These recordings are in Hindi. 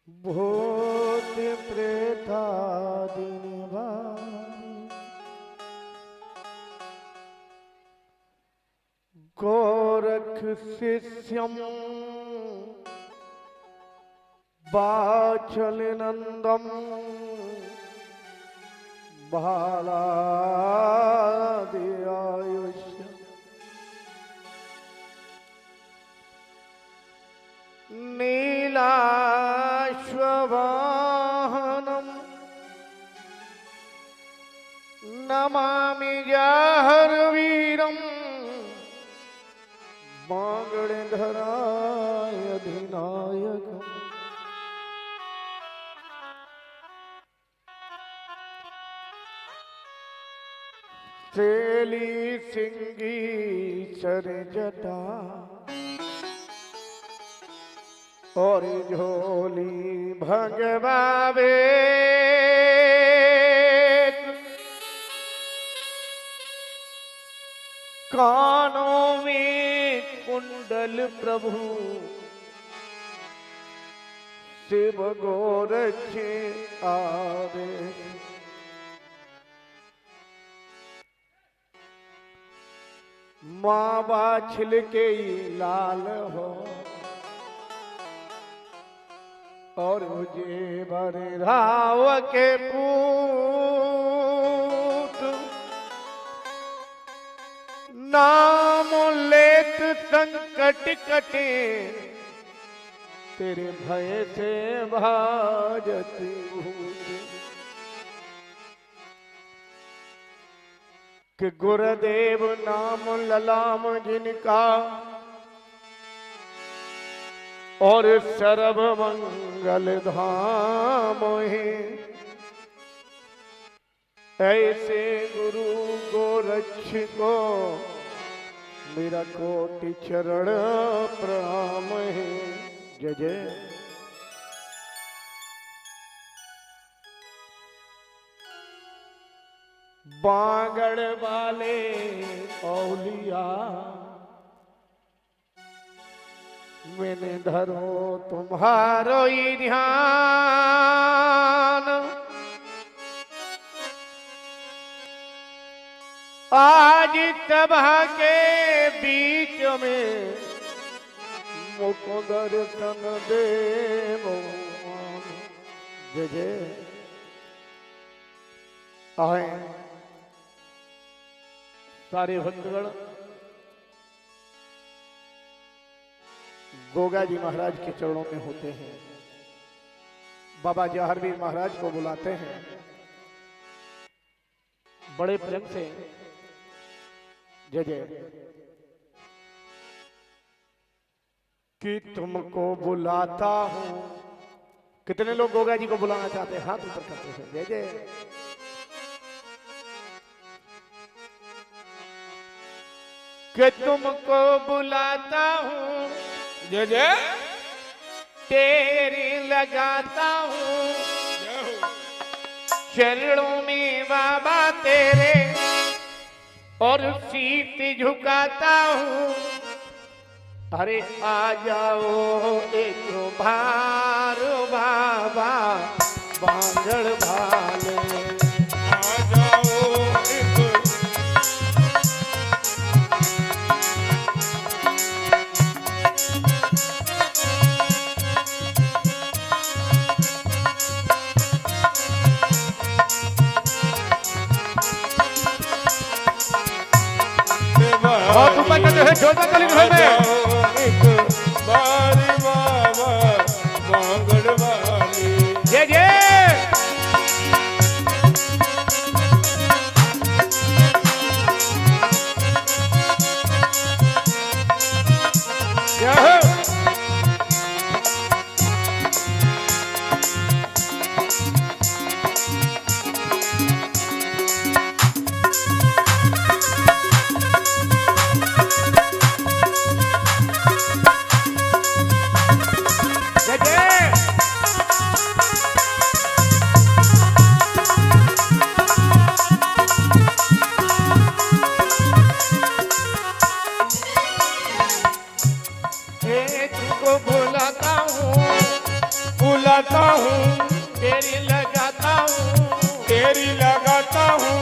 भूत प्रेतादि गोरख शिष्यम बाचल नंदम भालादियायुष्य नीलाश्ववाहनम नमामि जाहरवीरम बांगड़धराय अधिनायकम सेली सिंगी सरजटा और झोली भगवावे कानों में कुंडल प्रभु शिव गोरखे आवे माँ बाछिल के लाल हो और मुझे बड़े राव के पूत नाम लेत संकट कटे तेरे भय से भाजती भूत कि गुरुदेव नाम ललाम जिनका और सर्व मंगल धाम है ऐसे गुरु गोरक्ष को मेरा कोटि चरण प्रणाम है। जय जय। बांगड़ वाले औलिया मैंने धरो तुम्हारो ही ध्यान आज सभा के बीच में मुको दर्शन दे जय जय। आए सारे भक्तगण गोगा जी महाराज के चरणों में होते हैं। बाबा जहरवीर महाराज को बुलाते हैं बड़े प्रेम से। जय जय। कि तुमको बुलाता हूं। कितने लोग गोगा जी को बुलाना चाहते हैं? हाथ ऊपर करते हैं। जय जय। कि तुमको बुलाता हूं। जय जय। तेरी लगाता हूं चरणों में बाबा तेरे और शीत झुकाता हूं। अरे आ जाओ एक बार बाबा बांगड़ भाले आ जाओ एक और ऊपर कहते हैं जोधा कली घर में एक बारी बाबा बांगड़ वाली। जय जय। तुमको बुलाता हूँ बुलाता हूँ, तेरी लगाता हूँ तेरी लगाता हूँ,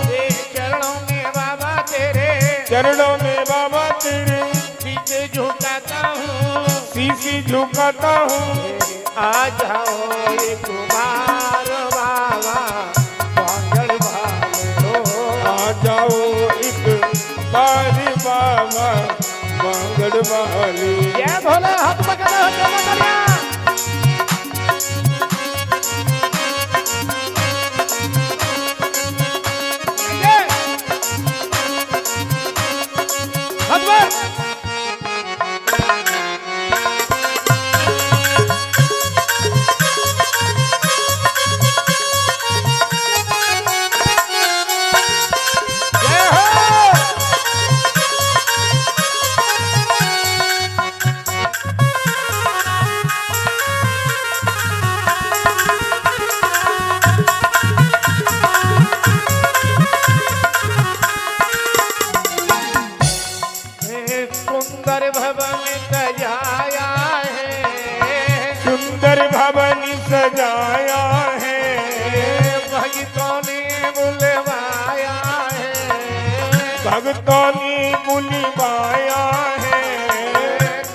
चरणों में बाबा तेरे चरणों में बाबा तेरे पीछे झुकाता हूँ शीशी झुकाता हूँ। आ जाओ ये कुमार बाबा बांगड़ वाले आ जाओ एक बारी बाबा बांगड़ वाली। ये भोले हाथ पकड़ो चलो चलिया सुंदर भवन सजाया है सुंदर भवन सजाया है भक्तों ने बुलवाया है भक्तों ने बुलवाया है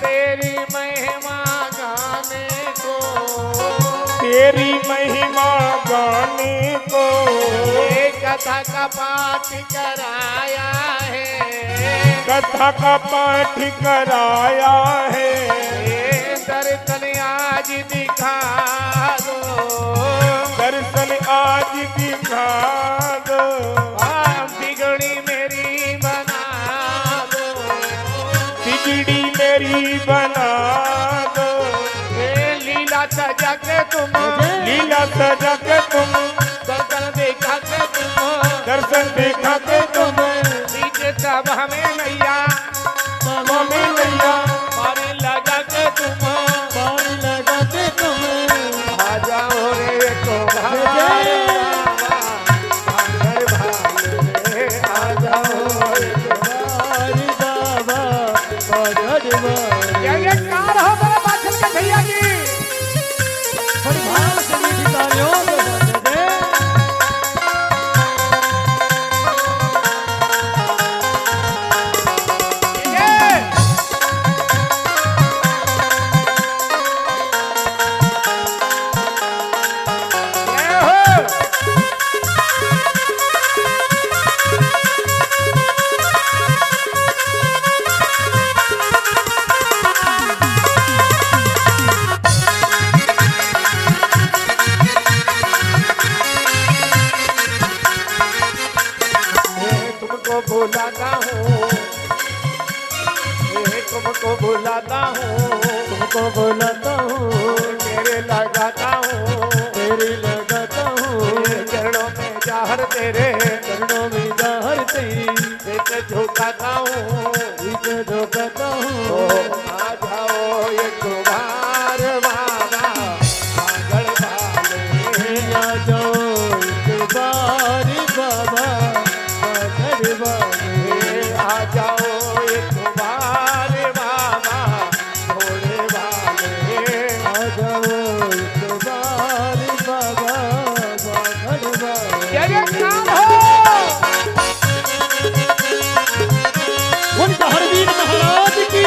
तेरी महिमा गाने को तेरी महिमा गाने को कथा का पाठ कराया है कथा का पाठ कराया है दर्शन आज दिखा दो दर्शन आज दिखा दो बिगड़ी मेरी बना दो बिगड़ी मेरी बना दो लीला सजा के तुम लीला सजा के तुम दर्शन देखा के तुम दर्शन देखा के तुम नीचे सब हमें मैया हमें नैया मारे लगा के तुम आ जाओ रे तो भाई आ जाओ ये कार हो मेरे बादल के भैया जी बुलाता हूँ तुमको बुलाता हूँ तुमको बुलाता हूँ तेरे लगाता हूँ चरणों में जाहर तेरे चरणों में जाहर तेरी एक झुकाता हूँ झुकाता हूँ आ जाओ ये कुमार बाबा पागल वाले आ जाओ एक बारी बाबा बागड़ वाले आ जाओ ये कुमार बाबा भोले वाले आ जाओ एक बारी बाबा बागड़ वाले ये काम हो उनका हरवीर महाराज की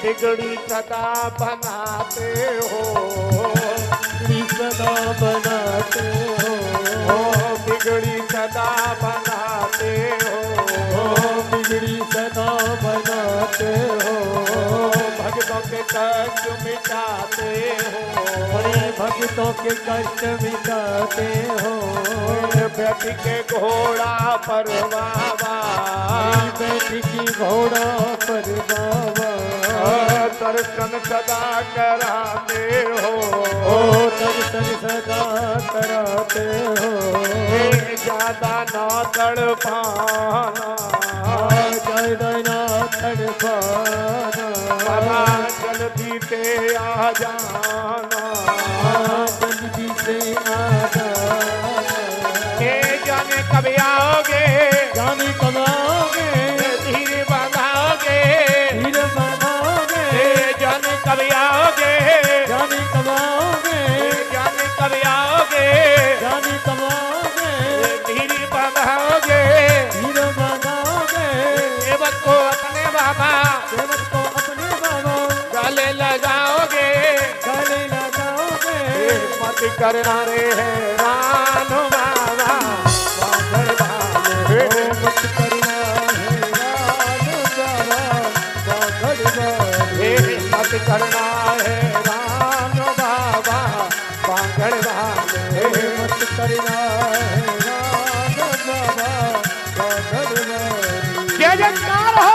बिगड़ी सदा बनाते हो, सदा बनाते हो, बिगड़ी सदा बनाते हो, बिगड़ी सदा बनाते हो, भक्तों के कष्ट मिटाते हो, भक्तों के कष्ट मिटाते हो, बैठ के घोड़ा पर बाबा, बैठ की घोड़ा पर बाबा, दर्शन सदा कराते हो, दर्शन सदा कराते हो, ज्यादा ना तड़पाना, ज्यादा ना तड़पाना, बाबा जल्दी से आ जाना, जल्दी से आ जाना, जाने कब आओगे, जाने कब आओगे, धीरे बनाओगे, धीरे बनाओगे, जाने कब आओगे, जाने कब आओगे, जाने कब आओगे, जाने कब आओगे, धीरे बनाओगे, धीरे बनाओगे, सेवक को अपने बाबा, सेवक को अपने बाबा, गले लगाओगे, गले लगाओगे, मत करना रे हैरान बाबा, बादल वाले मत करना हैरान बाबा, बादल वाले, मत करना हैरान बाबा, बादल वाले, मत करना हैरान बाबा, बादल वाले। जय जयकार हो।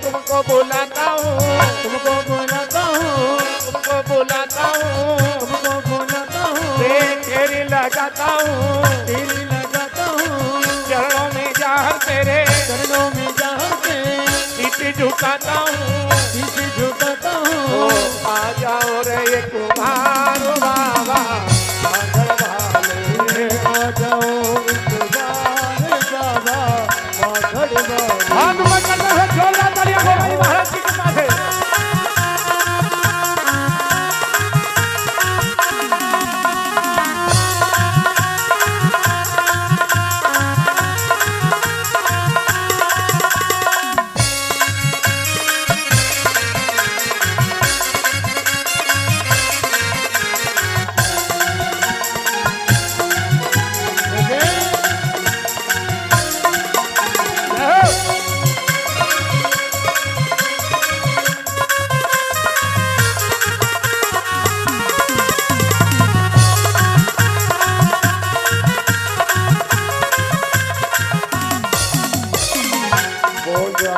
तुमको बुलाता हूँ, तुमको बुलाता हूँ, तुमको बुलाता हूँ, तुमको बुलाता हूँ, तेरी लगाता हूँ, तेरी लगाता हूँ, चरणों में जहर तेरे, चरणों में जहर के, शीश झुकाता हूँ, शीश झुकाता हूँ, आ जाओ रे ये कुमार बाबा, बादल वाले, आ जाओ एक बार बाबा, बादल वाले। हाथ ऊपर करते हुए जोरदार तालियां हो गई महाराज की कृपा से।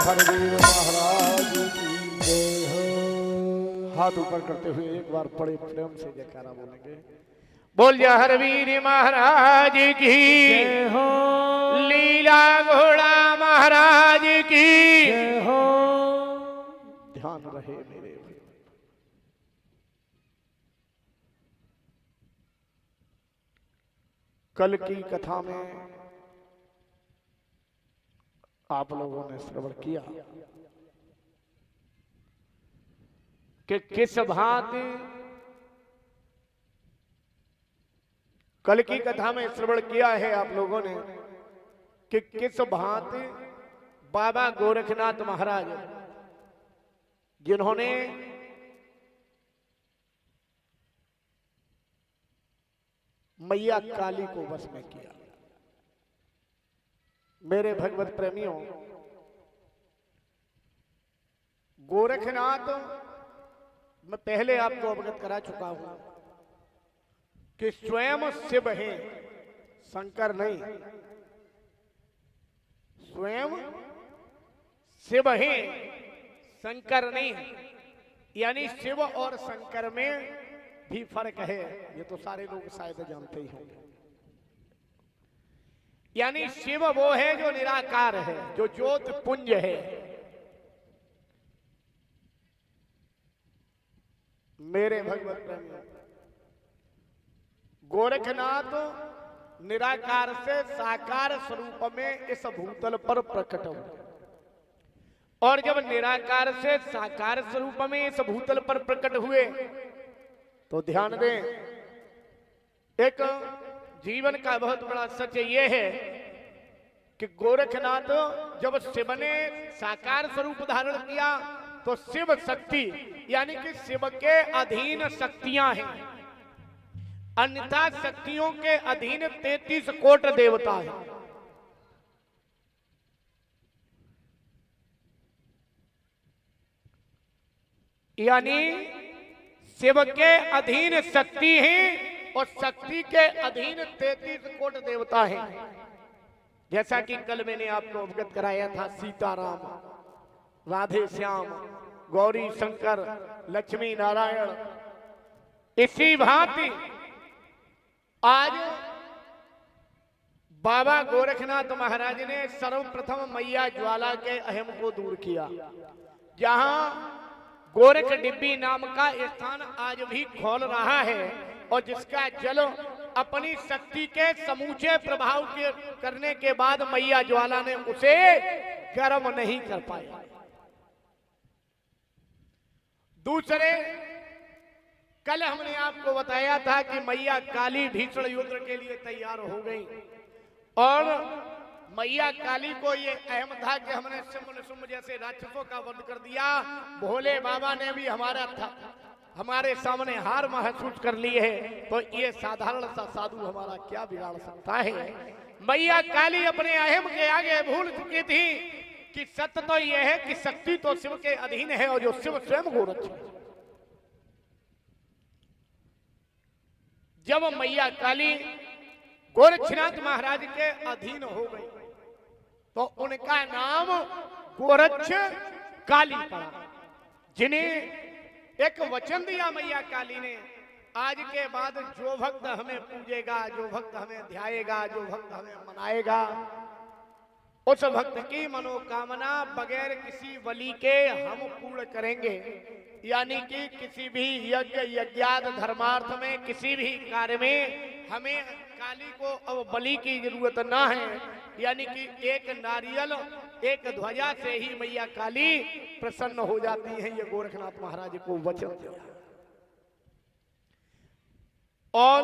हरवीर महाराज की जय हो। हाथ ऊपर करते हुए एक बार बड़े प्रेम से जयकारा बोलेंगे। बोल जा हरवीर महाराज की जय हो, लीला घोड़ा महाराज की जय हो। ध्यान रहे मेरे भाई। कल की कथा में आप लोगों ने श्रवण किया कि किस भांति कल की कथा में श्रवण किया है आप लोगों ने कि किस भांति बाबा गोरखनाथ महाराज जिन्होंने मैया काली को वश में किया। मेरे भगवत प्रेमियों, गोरखनाथ मैं पहले आपको अवगत करा चुका हूं कि स्वयं शिव हैं, शंकर नहीं। स्वयं शिव हैं, शंकर नहीं। यानी शिव और शंकर में भी फर्क है, ये तो सारे लोग शायद जानते ही होंगे। यानी शिव वो है जो निराकार है, जो ज्योत पुंज है। मेरे भगवत प्रेमियों, गोरखनाथ निराकार से साकार स्वरूप में इस भूतल पर प्रकट हुए, और जब निराकार से साकार स्वरूप में इस भूतल पर प्रकट हुए तो ध्यान दें, एक जीवन का बहुत बड़ा सच ये है कि गोरखनाथ जब शिव ने साकार स्वरूप धारण किया तो शिव शक्ति यानी कि शिव के अधीन शक्तियां हैं, अन्यथा शक्तियों के अधीन 33 कोट देवता हैं। यानी शिव के अधीन शक्ति है और शक्ति के अधीन 33 कोट देवता हैं। जैसा कि कल मैंने आपको अवगत कराया था, सीताराम, राधे श्याम, गौरी शंकर, लक्ष्मी नारायण। इसी भांति आज बाबा गोरखनाथ महाराज ने सर्वप्रथम मैया ज्वाला के अहम को दूर किया। जहां गोरख डिब्बी नाम का स्थान आज भी खोल रहा है और जिसका जल अपनी शक्ति के समूचे प्रभाव के करने के बाद मैया ज्वाला ने उसे गर्म नहीं कर पाया। दूसरे, कल हमने आपको बताया था कि मैया काली भीषण युद्ध के लिए तैयार हो गई और मैया काली को ये अहम था कि हमने शुम्भ जैसे राक्षसों का वध कर दिया। भोले बाबा ने भी हमारे सामने हार महसूस कर ली है, तो ये साधारण सा साधु हमारा क्या बिगाड़ सकता है। मैया काली अपने अहम के आगे भूल चुकी थी कि सत्य तो यह है कि शक्ति तो शिव के अधीन है और जो शिव स्वयं गोरक्ष है। जब मैया काली गोरक्षनाथ महाराज के अधीन हो गई तो उनका नाम गोरक्ष काली पड़ा, जिन्हें एक वचन दिया मैया काली ने, आज के बाद जो भक्त हमें पूजेगा, जो भक्त हमें ध्याएगा, जो भक्त हमें मनाएगा, उस भक्त की मनोकामना बगैर किसी बलि के हम पूर्ण करेंगे। यानी कि किसी भी यज्ञ यज्ञाद धर्मार्थ में किसी भी कार्य में हमें काली को अब बलि की जरूरत ना है। यानी कि एक नारियल एक ध्वजा से ही मैया काली प्रसन्न हो जाती है। ये गोरखनाथ महाराज को वचन दिया और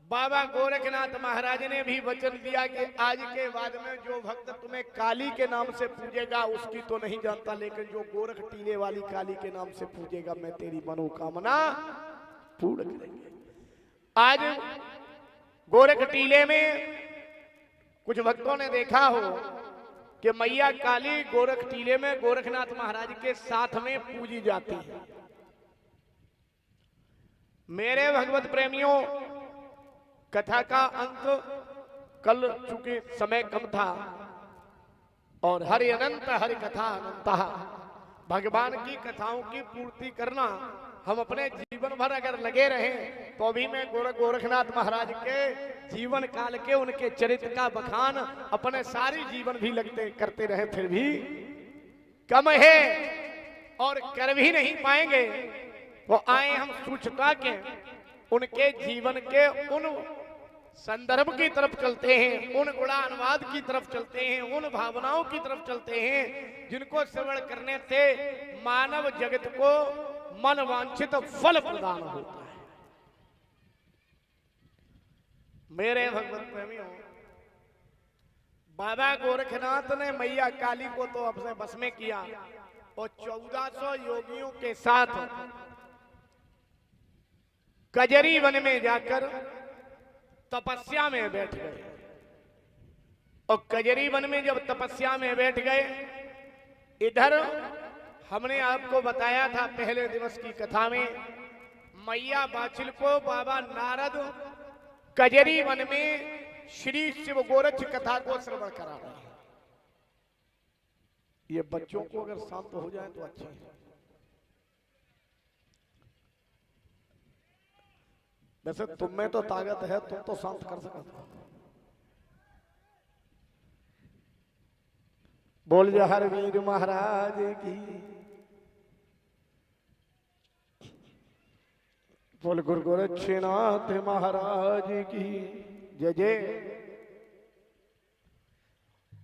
बाबा गोरखनाथ महाराज ने भी वचन दिया कि आज के बाद में जो भक्त तुम्हें काली के नाम से पूजेगा उसकी तो नहीं जानता, लेकिन जो गोरख टीले वाली काली के नाम से पूजेगा मैं तेरी मनोकामना पूर्ण करेंगे। आज गोरख टीले में कुछ भक्तों ने देखा हो कि मैया काली गोरख टीले में गोरखनाथ महाराज के साथ में पूजी जाती है। मेरे भगवत प्रेमियों, कथा का अंत कल चूंकि समय कम था और हरि अनंत हरि कथा अनंत, भगवान की कथाओं की पूर्ति करना हम अपने जीवन भर अगर लगे रहें तो अभी मैं गोरखनाथ महाराज के जीवन काल के उनके चरित्र का बखान अपने सारी जीवन भी करते रहे फिर भी कम है और कर भी नहीं पाएंगे। तो आए हम सूचता के उनके जीवन के उन संदर्भ की तरफ चलते हैं, उन गुणानुवाद की तरफ चलते हैं, उन भावनाओं की तरफ चलते हैं जिनको श्रवण करने से मानव जगत को मन वांछित फल प्रदान होता है। मेरे भगवत प्रेमियों, बाबा गोरखनाथ ने मैया काली को तो अपने बस में किया और 1400 योगियों के साथ कजरी वन में जाकर तपस्या में बैठ गए। और कजरी वन में जब तपस्या में बैठ गए, इधर हमने आपको बताया था पहले दिवस की कथा में, मैया बाछिल को बाबा नारद कजरी वन में श्री शिव गोरक्ष कथा को श्रवण करा रहे हैं। ये बच्चों को अगर शांत हो जाए तो अच्छा है। वैसे तुम में तो ताकत है, तुम तो शांत कर सकते हो। बोल जहर वीर महाराज की, बोल गुरु गोरक्षनाथ महाराज की जय जय।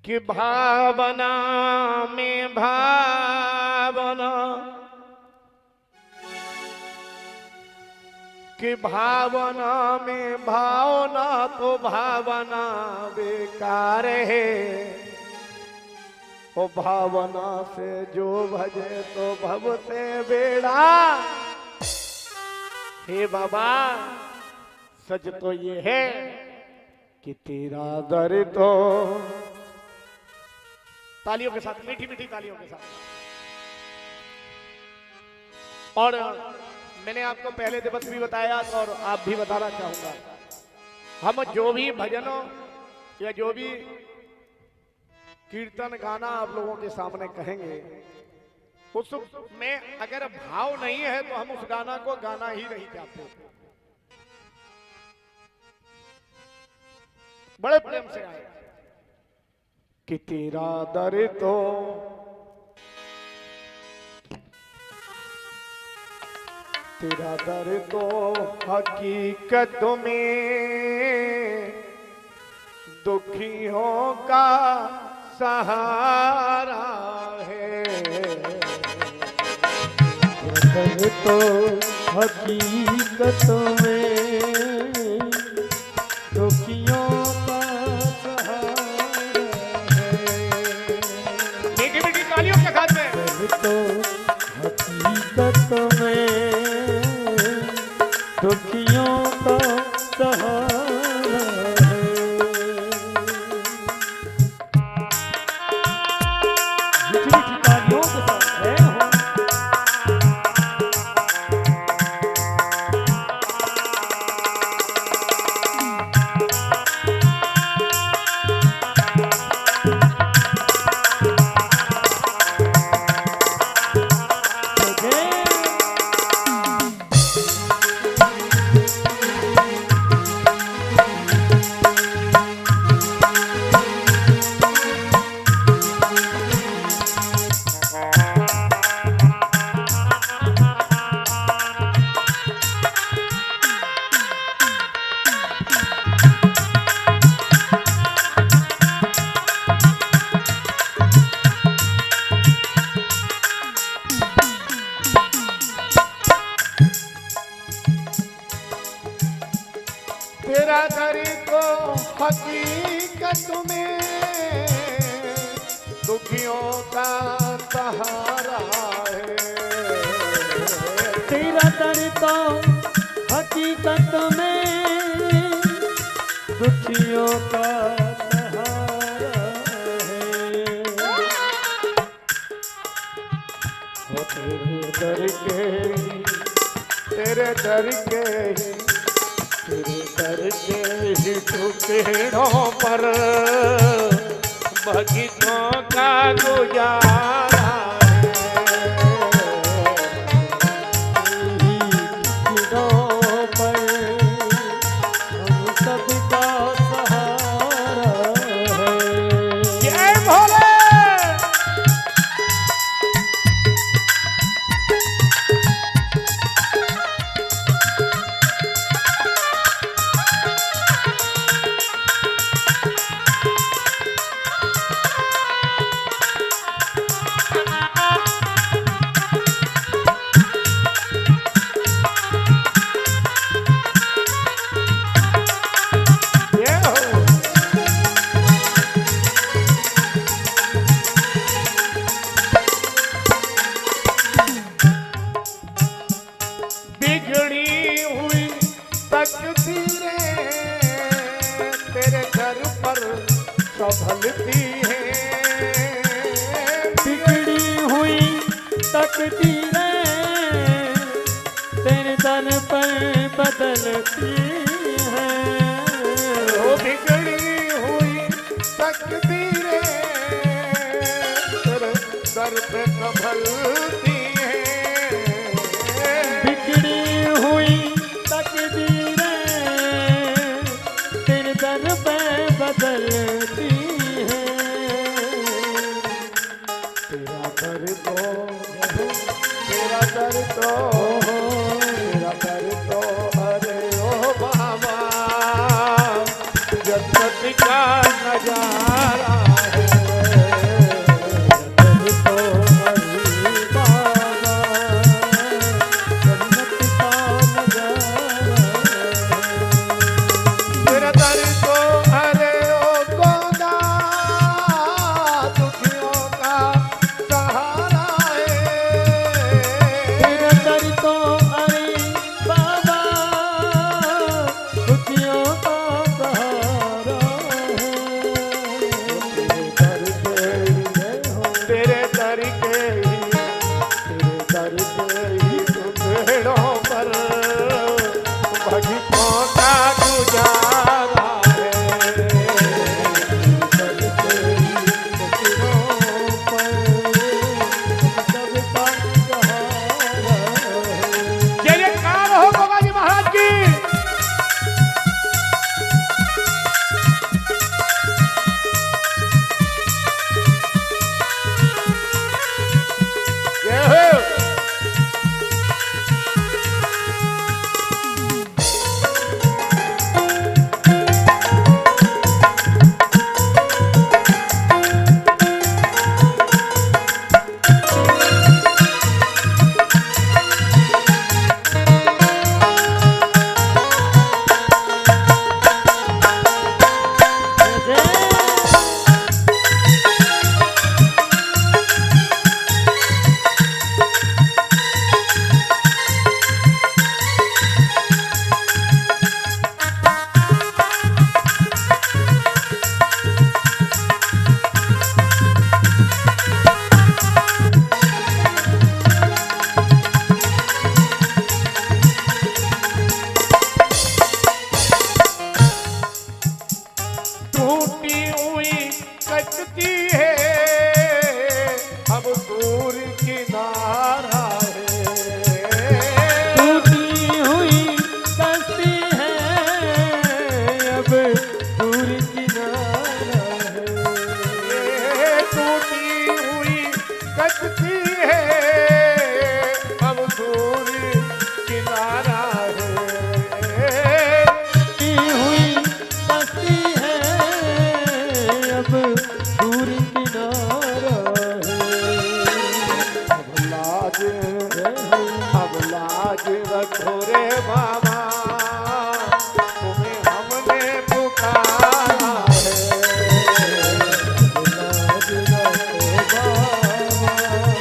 कि भावना में भावना, कि भावना में भावना तो भावना बेकार है। ओ भावना से जो भजे तो भव से बेड़ा। हे बाबा सच तो ये है कि तेरा दर तो, तालियों के साथ, मीठी मीठी तालियों के साथ। और मैंने आपको पहले दिवस भी बताया और आप भी बताना चाहूंगा, हम जो भी भजनों या जो भी कीर्तन गाना आप लोगों के सामने कहेंगे, उसमें अगर भाव नहीं है तो हम उस गाना को गाना ही नहीं चाहते। बड़े प्रेम से आए कि तेरा दर तो, तेरा दर तो हकीकत में दुखियों का सहारा है। दर तो हकीकत में दुखियों का सहारा है। मीठी मीठी तालियों के साथ में। दर तो हकीकत में दुखियों का सहारा है। मीठी मीठी तालियों के साथ है हो। तेरा दर तो हकीकत में दुखियों का सहारा है। तेरा दर तो हकीकत में दुखियों का सहारा है। हो तेरे दर के, तेरे दर के, तेरे दर के ही टुकड़ों पर बगीचों का गुजारा पर हम सबका सहारा है। जय भोले। बिगड़ी हुई तकदीरें तेरे दर पर संभलती है। बिगड़ी हुई तकदीरें तेरे दर पर बदलती हैं। वो बिगड़ी हुई तकदीरें तेरे दर पे संभलती है। बिगड़ी हुई तकदीरें तेरा दर तो तेरा दर तो तेरा दर तो अरे ओ बाबा जन्नत का नजारा है दर तो हरि बाबा जन्नत का नजारा तेरा दर तो अरे ओ गोदा दुखियों का सहारा है तेरा दर तो हरि बाबा दुखियों का सहारा तेरे दर के ही सुबेड़ों पर भक्तों का गुजारा है जय जयकार हो बाबा जी महाराज की जय हो टूटी हुई कटती है अब दूर किनारा है टूटी हुई कश्ती है अब दूर किनारा है टूटी हुई कटती है अब दूर किनारा है टूटी हुई कश्ती है अब दूर किनारा है अब लाज रखो रे बाबा तुम्हें हमने पुकारा है लाज रखो बाबा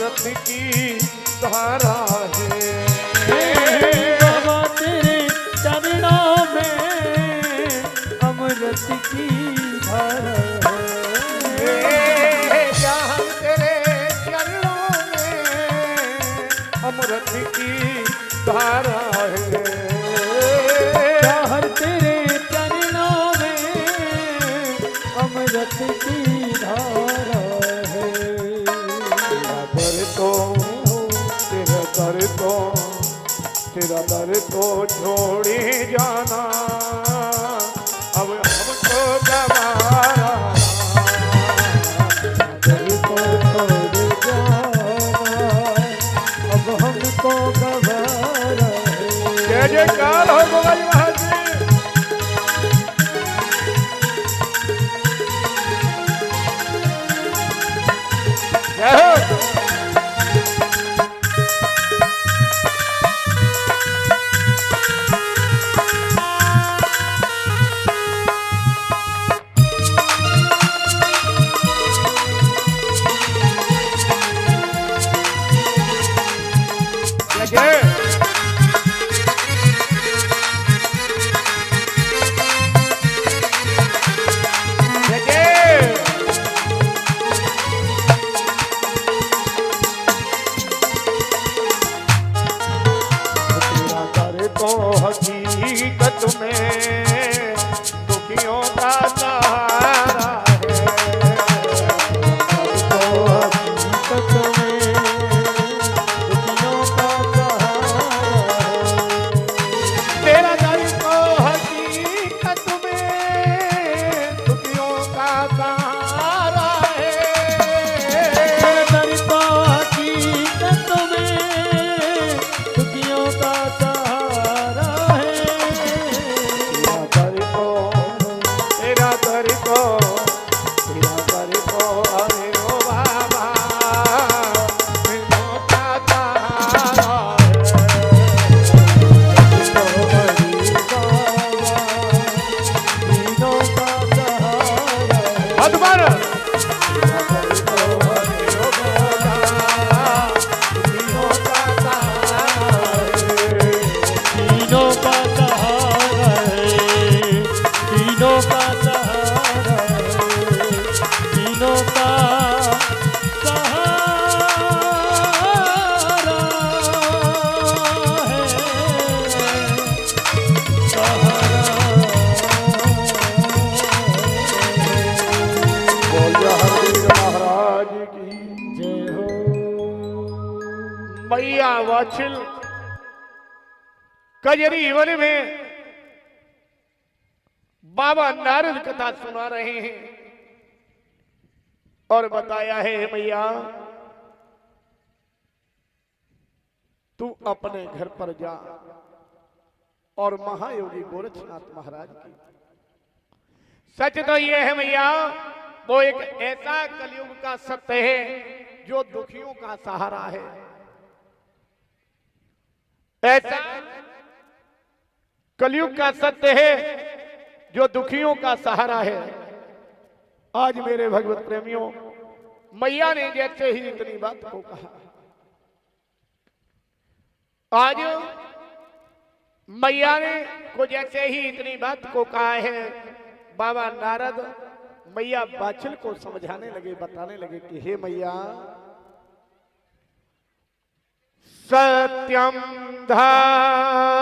अमृत की धारा है। बाबा तेरे चरणों में अमृत की धारा है। जहाँ तेरे चरणों में अमृत की धारा है। जहाँ तेरे चरणों में अमृत की धारा है। तेरा दर तो छोड़ी जाना अब हमको गवारा। दर को छोड़ जाना अब हमको गवारा है। जय जयकार हो गोविंद महाराज। जय हो। हकीकत में दुखियों का सहारा है। तो हकीकत में दुखियों का सहारा है। तेरा दर तो हकीकत में दुखियों का सहारा है। तेरा दर तो हकीकत में दुखियों का सहारा है। तेरा दर तो अरे ओ बाबा दिनों का सहारा है। तो हरी बाबा दीनों का सहारा है। अकबर तीनों का सहारा है। तीनों का सहारा है। तीनों का सहारा है। सहारा बोलिया हरवीर महाराज की जय हो। मैया वाछिल कजरी वन में बाबा नारद कथा सुना रहे हैं और बताया है मैया तू अपने घर पर जा और महायोगी गोरक्षनाथ महाराज की। सच तो यह है मैया वो एक ऐसा कलयुग का सत्य है जो दुखियों का सहारा है। ऐसा कलयुग का सत्य है जो दुखियों का सहारा है। आज मेरे भगवत प्रेमियों मैया ने जैसे ही इतनी बात को कहा, आज मैया ने को जैसे ही इतनी बात को कहा है, बाबा नारद मैया बाछिल को समझाने लगे, बताने लगे कि हे मैया सत्यम धारम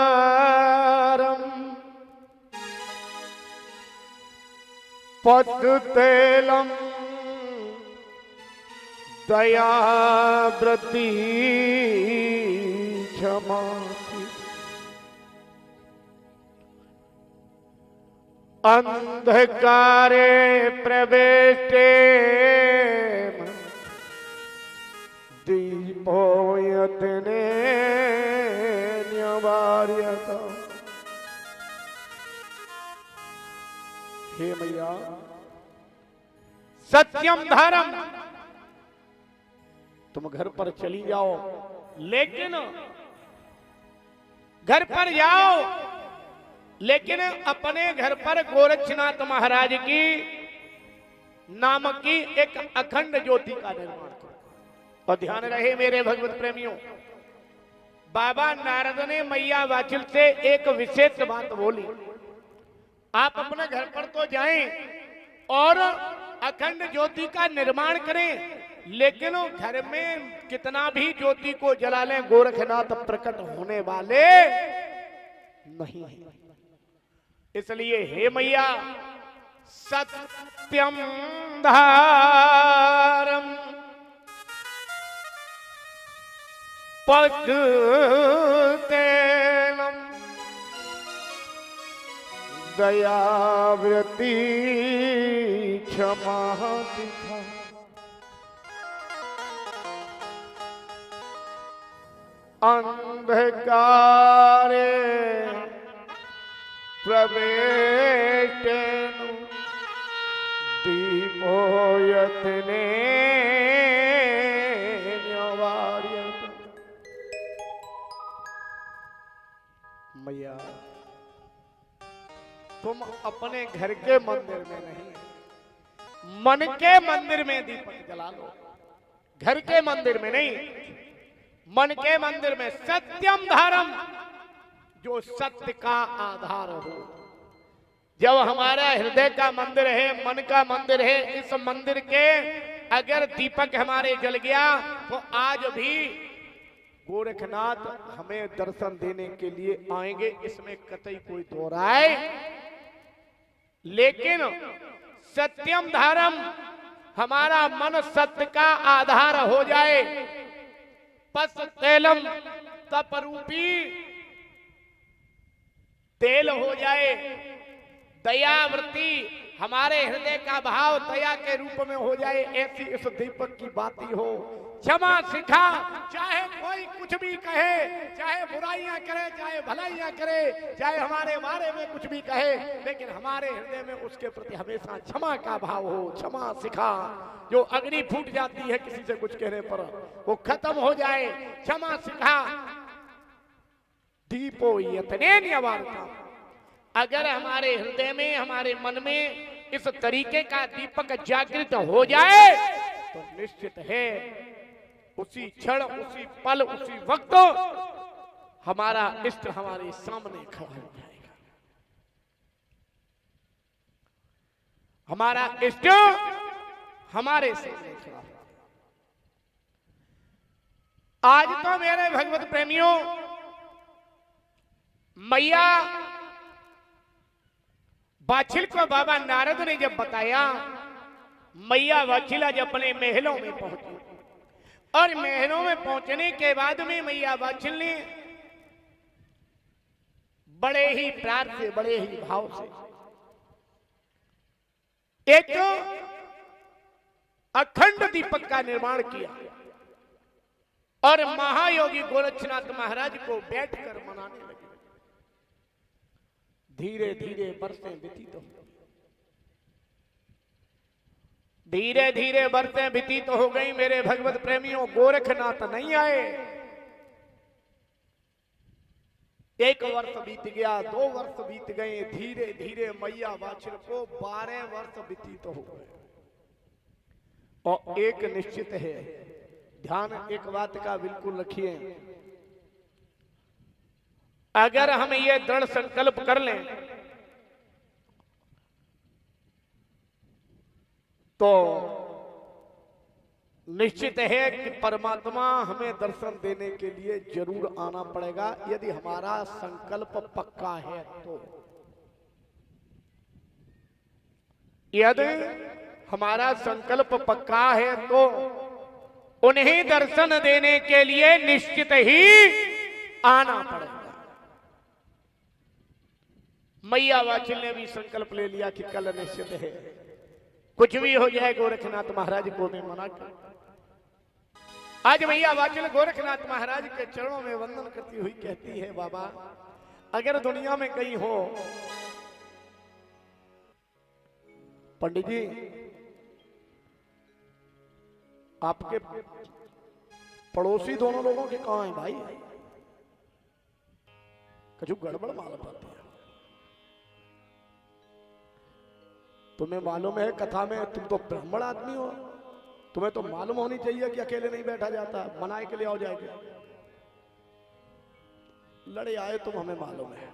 पद्तेलम दयाव्रती क्षमाति अंधकारे प्रवेशे दीपो यत्ने न्यवार्यत। हे मैया सत्यम धर्म तुम घर पर चली जाओ, लेकिन घर पर जाओ लेकिन अपने घर पर गोरक्षनाथ महाराज की नाम की एक अखंड ज्योति का निर्माण करो। और ध्यान रहे मेरे भगवत प्रेमियों, बाबा नारद ने मैया वाचिल से एक विशेष बात बोली, आप अपने घर पर तो जाएं और अखंड ज्योति का निर्माण करें, लेकिन घर में कितना भी ज्योति को जला लें, गोरखनाथ प्रकट होने वाले नहीं है। इसलिए हे मैया, सत्यम धारम पद्तेनम दयाव्रती क्षमा दिखा, अंधकारे प्रवेशेनु दीपो यत्ने न्यवार्यत। मैया, तुम अपने घर के मंदिर में नहीं, मन के मंदिर में दीपक जला लो। घर के मंदिर में नहीं, मन के मंदिर में। सत्यम धारम, जो सत्य का आधार हो। जब हमारा हृदय का मंदिर है, मन का मंदिर है, इस मंदिर के अगर दीपक हमारे जल गया तो आज भी गोरखनाथ हमें दर्शन देने के लिए आएंगे, इसमें कतई कोई दो राय। लेकिन सत्यम धारम, हमारा मन सत्य का आधार हो जाए, पस तेलम, तपरूपी तेल हो जाए, दयावृत्ति, हमारे हृदय का भाव दया के रूप में हो जाए, ऐसी इस दीपक की बाती हो। क्षमा सिखा, चाहे कोई कुछ भी कहे, चाहे बुराइयां करे, चाहे भलाइयां करे, चाहे हमारे बारे में कुछ भी कहे, लेकिन हमारे हृदय में उसके प्रति हमेशा क्षमा का भाव हो। क्षमा सिखा, जो अग्नि फूट जाती है किसी से कुछ कहने पर, वो खत्म हो जाए। क्षमा सिखा, दीपो यत्ने न्यवार्ता। अगर हमारे हृदय में, हमारे मन में इस तरीके का दीपक जागृत हो जाए तो निश्चित है उसी क्षण, उसी पल, उसी वक्त हमारा इष्ट हमारे सामने खड़ा हो जाएगा। हमारा इष्ट हमारे सामने खड़ा हो। आज तो मेरे भगवत प्रेमियों, मैया वाछिल को बाबा नारद ने जब बताया, मैया वाछिल आज अपने महलों में पहुंची, और महलों में पहुंचने के बाद में मैया वाछिल ने बड़े ही प्यार से, बड़े ही भाव से एक अखंड दीपक का निर्माण किया और महायोगी गोरक्षनाथ महाराज को बैठकर मनाने लगे। धीरे धीरे बरसें व्यतीत हो, धीरे धीरे बरसें व्यतीत हो गई। मेरे भगवत प्रेमियों, गोरखनाथ नहीं आए। 1 वर्ष बीत गया, 2 वर्ष बीत गए, धीरे धीरे मैया वाछिल को 12 वर्ष व्यतीत हो गए। और एक निश्चित है, ध्यान एक बात का बिल्कुल रखिए, अगर हम ये दृढ़ संकल्प कर लें तो निश्चित है कि परमात्मा हमें दर्शन देने के लिए जरूर आना पड़ेगा, यदि हमारा संकल्प पक्का है तो। यदि हमारा संकल्प पक्का है तो उन्हें दर्शन देने के लिए निश्चित ही आना पड़ेगा। मैया वाछिल ने भी संकल्प ले लिया कि कल निश्चित है, कुछ भी हो जाए गोरखनाथ महाराज को मैं मना कर। आज मैया वाछिल गोरखनाथ महाराज के चरणों में वंदन करती हुई कहती है, बाबा अगर दुनिया में कहीं हो, पंडित जी आपके पड़ोसी दोनों लोगों के कहां हैं भाई? कछु गड़बड़ मालूम पड़ती है। तुम्हें मालूम है कथा में तुम तो ब्राह्मण आदमी हो, तुम्हें तो मालूम होनी चाहिए कि अकेले नहीं बैठा जाता, मनाए के लिए हो जाएगा। लड़े आए तुम, हमें मालूम है।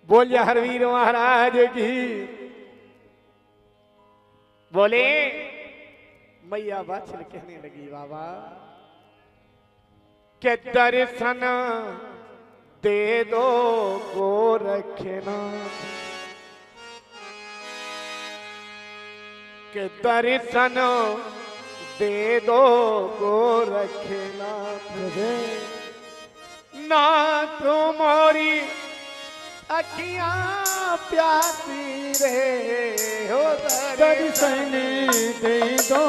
बोलिए हरवीर महाराज की। बोले मैया बाछल कहने लगी बाबा के दर्शन दे दो गोरखनाथ के दर्शन दे दो गोरखनाथ ना तुम्हारी अखियां प्यासी रे हो दर्शन दे दो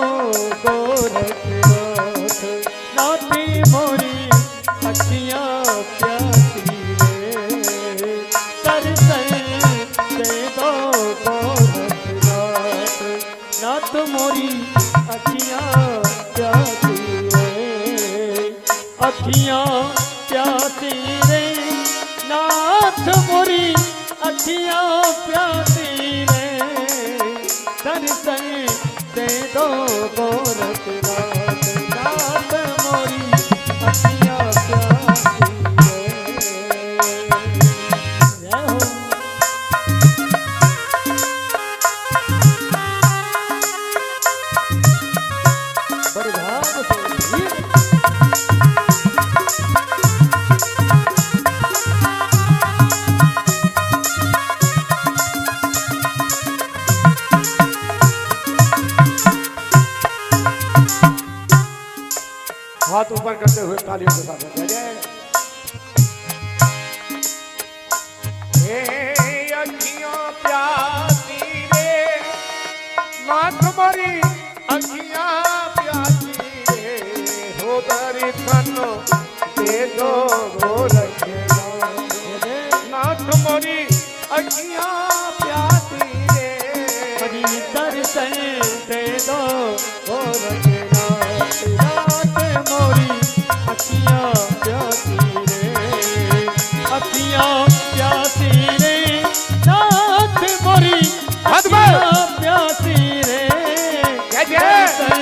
गोरखनाथ नाथी मोरी अखियां प्यासी रे दर्शन दे दो गोरखनाथ नाथ मोरी अखियां प्यासी रे अखियां प्यासी रे नाथ मोरी अखियां प्यासी रे दर्शन दे दो गोरखनाथ नाथ मोरी अखियां प्यासी रे जय हो। बड़े भाव से हाथ ऊपर करते हुए तालियों के साथ अखियां प्यासी रे नाथ मोरी अखियां प्यासी रे हो दर्शन दे दो गोरखनाथ नाथ मोरी अखियां प्यासी रे दर्शन दे दो गोरखनाथ नाथ मोरी अखियां प्यासी रे अखियां प्यासी रे नाथ मोरी अखियां प्यासी रे दर्शन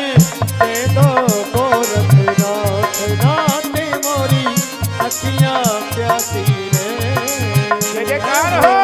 दे दो गोरखनाथ नाथ मोरी अखियां प्यासी रे जय जयकार हो।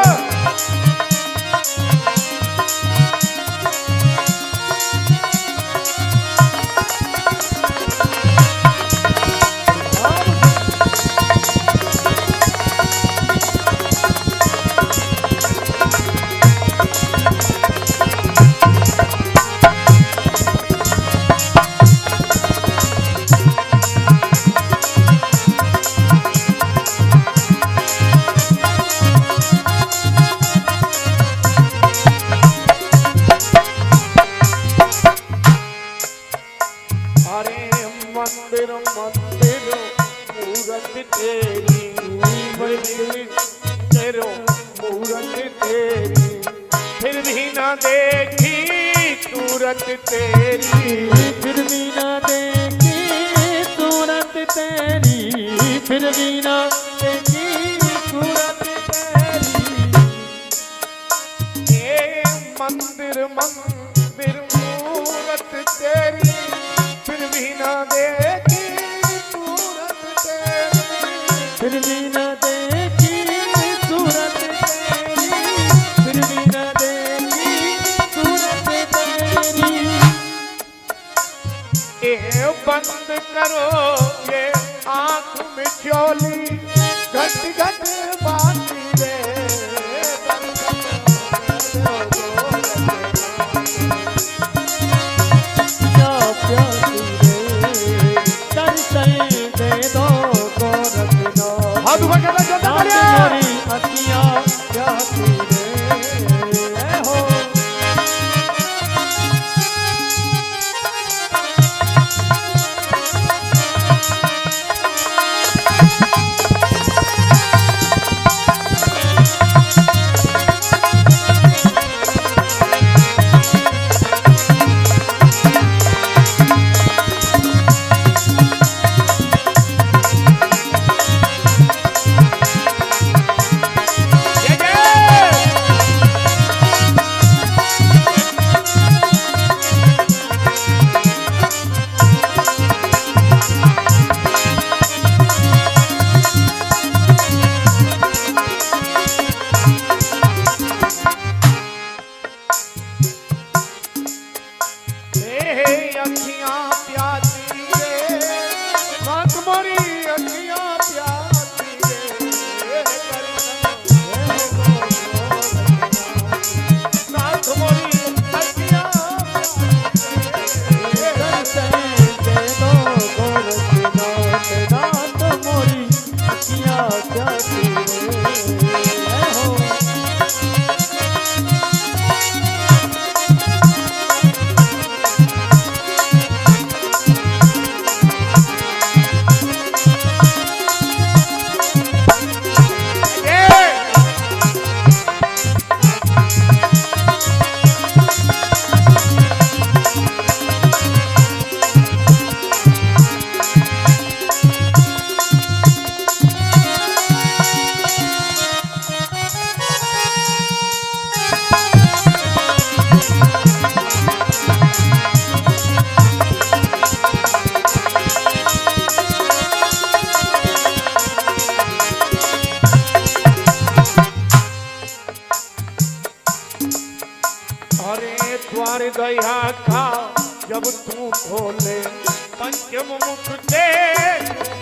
मंदिर मंदिर मूरत तेरी तेरो मूरत तेरी फिर भी ना देखी सूरत तेरी फिर भी ना देखी सूरत तेरी फिर भी ना देखी सूरत तेरी मंदिर मंदिर मूरत तेरी फिर भी ना देखी सूरत तेरी फिर भी ना देखी सूरत तेरी फिर भी ना देखी सूरत तेरी ये बंद करो ये आंख में चोली घट घट बाती रे प्यासी रे दर्शन दे दो गोरखनाथ हाथ ऊपर करना जोता बढ़िया मोरी अखियां प्यासी रे हो। मार दया का जब तू खोले पंचम मुख से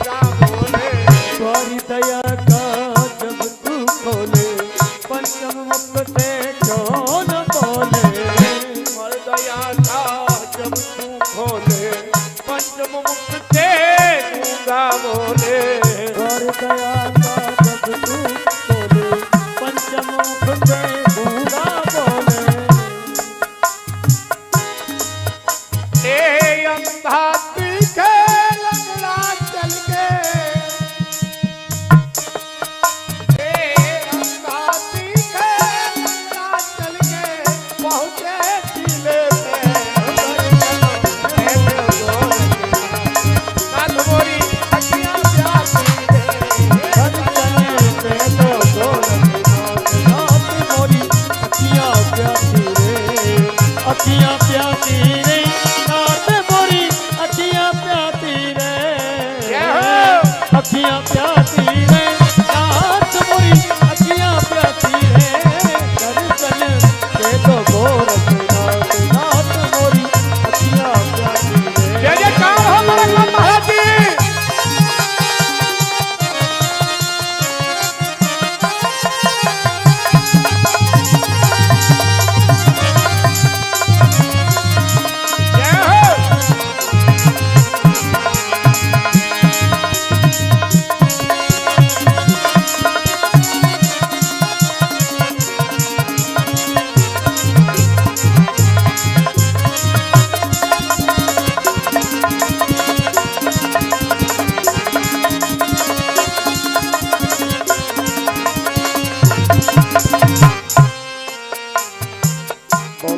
क्या बोले। तुम्हारी दया का जब तू खोले पंचम मुख से क्यों न बोले। मार दया का जब तू खोले पंचम मुख से गूंगा बोले। तुम्हारी दया का जब तू खोले पंचम मुख से गूंगा बोले। अंधा दिखे लंगड़ा चल के, अंधा दिखे लंगड़ा चल के पहुंचे टीले पे। नाथ मोरी अखियां प्यासी अखियां प्यासी रे नाथ मोरी अखियां प्यासी रे। अखियां प्यासी रे नाथ मोरी अखियां प्यासी रे। दर्शन दे दो गोरखनाथ नाथ मोरी अखियां प्यासी रे। जय जयकार हो गोरखनाथ महाराज जी।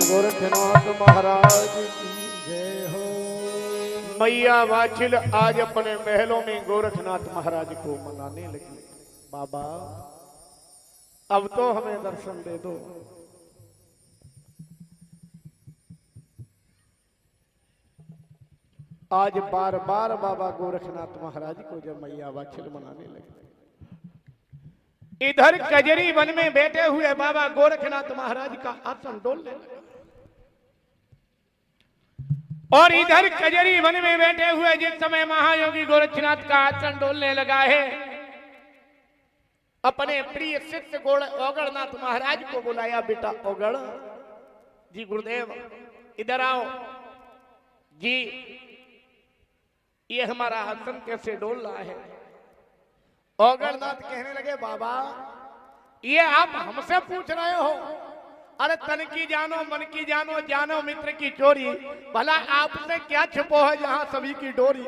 गोरखनाथ महाराज की जय हो। मैया वाछिल आज अपने महलों में गोरखनाथ महाराज को मनाने लगी। बाबा अब तो हमें दर्शन दे दो। आज बार बार बाबा गोरखनाथ महाराज को जब मैया वाछिल मनाने लगी। इधर कजरी वन में बैठे हुए बाबा गोरखनाथ महाराज का आसन डोलने लगा और इधर कजरी वन में बैठे हुए जिस समय महायोगी गोरखनाथ का आसन डोलने लगा है, अपने प्रिय शिष्य ओगड़नाथ महाराज को बुलाया। बेटा ओगड़ जी, गुरुदेव इधर आओ जी, ये हमारा आसन कैसे डोल रहा है। ओगड़नाथ कहने लगे बाबा ये आप हमसे पूछ रहे हो? अरे तन की जानो मन की जानो, जानो मित्र की चोरी, भला आपसे क्या छिपो है जहां सभी की डोरी।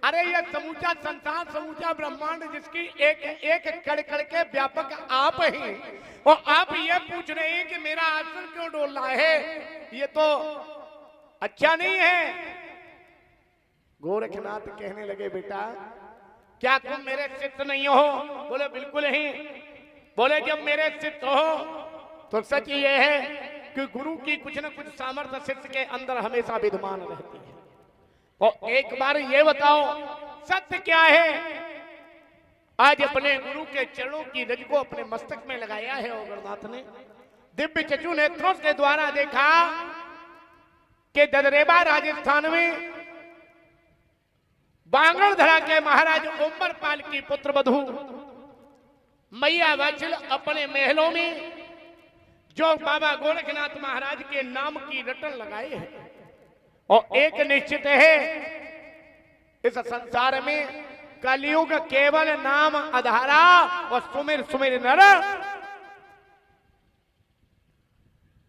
अरे ये समूचा संसार समूचा ब्रह्मांड जिसकी एक एक कड़ कड़ के व्यापक आप ही, और आप ये पूछ रहे हैं कि मेरा आसन क्यों डोल रहा है, ये तो अच्छा नहीं है। गोरखनाथ कहने लगे बेटा क्या तुम मेरे शिष्य नहीं हो? बोले बिल्कुल नहीं। बोले जब मेरे शिष्य हो तो सच ये है कि गुरु की कुछ न कुछ सामर्थ्य शिष्य के अंदर हमेशा विद्यमान रहती है। और एक बार ये बताओ सत्य क्या है? आज अपने गुरु के चरणों की रज को अपने मस्तक में लगाया है ओगड़नाथ ने। दिव्य चक्षु नेत्रों के द्वारा देखा कि ददरेबा राजस्थान में बांगड़धरा के महाराज उम्बरपाल की पुत्र वधू मैया वाछिल अपने महलों में जो बाबा गोरखनाथ महाराज के नाम की रटन लगाई है। और एक निश्चित है इस संसार में कलयुग केवल नाम आधारा और सुमिर सुमिर नर।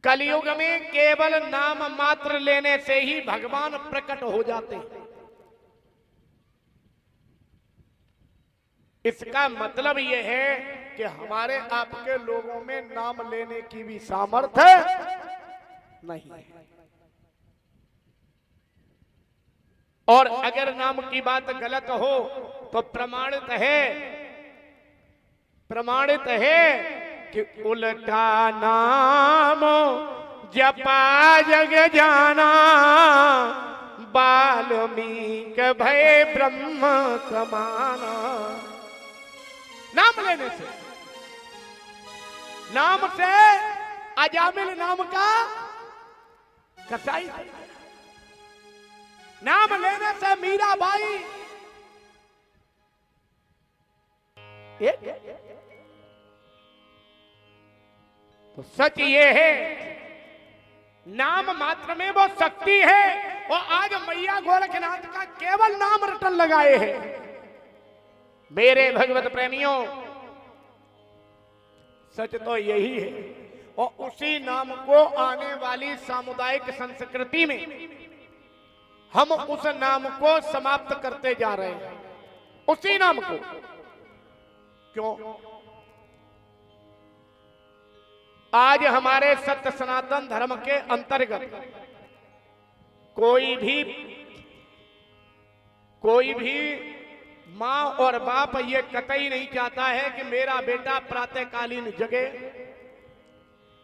कलयुग में केवल नाम मात्र लेने से ही भगवान प्रकट हो जाते हैं। इसका मतलब यह है कि हमारे आपके लोगों में नाम लेने की भी सामर्थ्य नहीं है। और अगर नाम की बात गलत हो तो प्रमाणित है कि उल्टा नाम जपा जग जाना, वाल्मीकि भय ब्रह्म समाना। नाम लेने से, नाम से अजामिल नाम का कसाई थे। नाम लेने से मीराबाई एक तो सच ये है नाम मात्र में वो शक्ति है। और आज मैया गोरखनाथ का केवल नाम रटन लगाए हैं। मेरे भगवत प्रेमियों, सच तो यही है। और उसी नाम को आने वाली सामुदायिक संस्कृति में हम उस नाम को समाप्त करते जा रहे हैं। उसी नाम को क्यों? आज हमारे सत्य सनातन धर्म के अंतर्गत कोई भी माँ और बाप ये कतई नहीं चाहता है कि मेरा बेटा प्रातःकालीन जगे,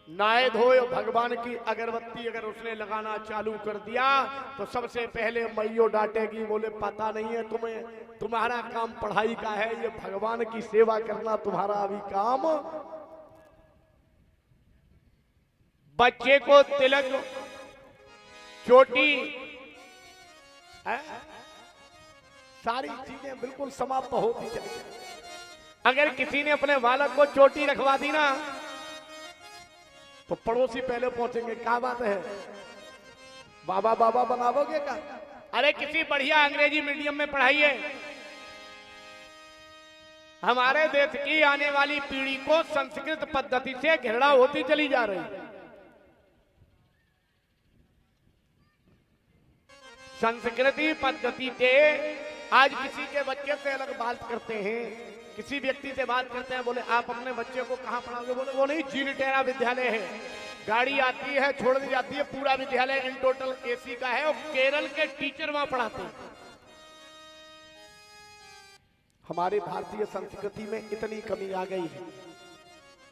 नहाए धोए, भगवान की अगरबत्ती अगर उसने लगाना चालू कर दिया तो सबसे पहले मैयो डांटेगी, बोले पता नहीं है तुम्हें, तुम्हारा काम पढ़ाई का है, ये भगवान की सेवा करना तुम्हारा अभी काम। बच्चे को तिलक चोटी सारी चीजें बिल्कुल समाप्त होती चली। अगर किसी ने अपने बालक को चोटी रखवा दी ना तो पड़ोसी पहले पहुंचेंगे, क्या बात है बाबा बाबा बनाओगे क्या? अरे किसी बढ़िया अंग्रेजी मीडियम में पढ़ाइए। हमारे देश की आने वाली पीढ़ी को संस्कृत पद्धति से घृणा होती चली जा रही है। संस्कृति पद्धति से आज किसी के बच्चे से अलग बात करते हैं, किसी व्यक्ति से बात करते हैं, बोले आप अपने बच्चे को कहां पढ़ाओगे? बोले वो नहीं, जीनटेरा विद्यालय है, गाड़ी आती है छोड़ दी जाती है, पूरा विद्यालय इन टोटल एसी का है और केरल के टीचर वहां पढ़ाते हैं। हमारी भारतीय संस्कृति में इतनी कमी आ गई है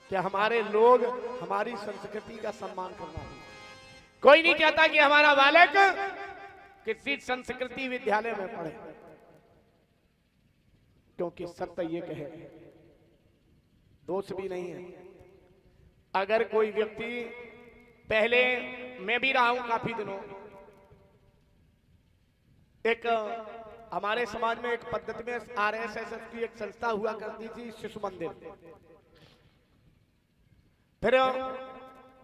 कि हमारे लोग हमारी संस्कृति का सम्मान करना, कोई नहीं चाहता कि हमारा बालक किसी संस्कृति विद्यालय में पढ़े, क्योंकि सत्य ये कहे, दोष भी नहीं है। अगर कोई व्यक्ति, पहले मैं भी रहा हूं काफी दिनों, एक हमारे समाज में एक पद्धति में RSS की एक संस्था हुआ करती थी, शिशु मंदिर। फिर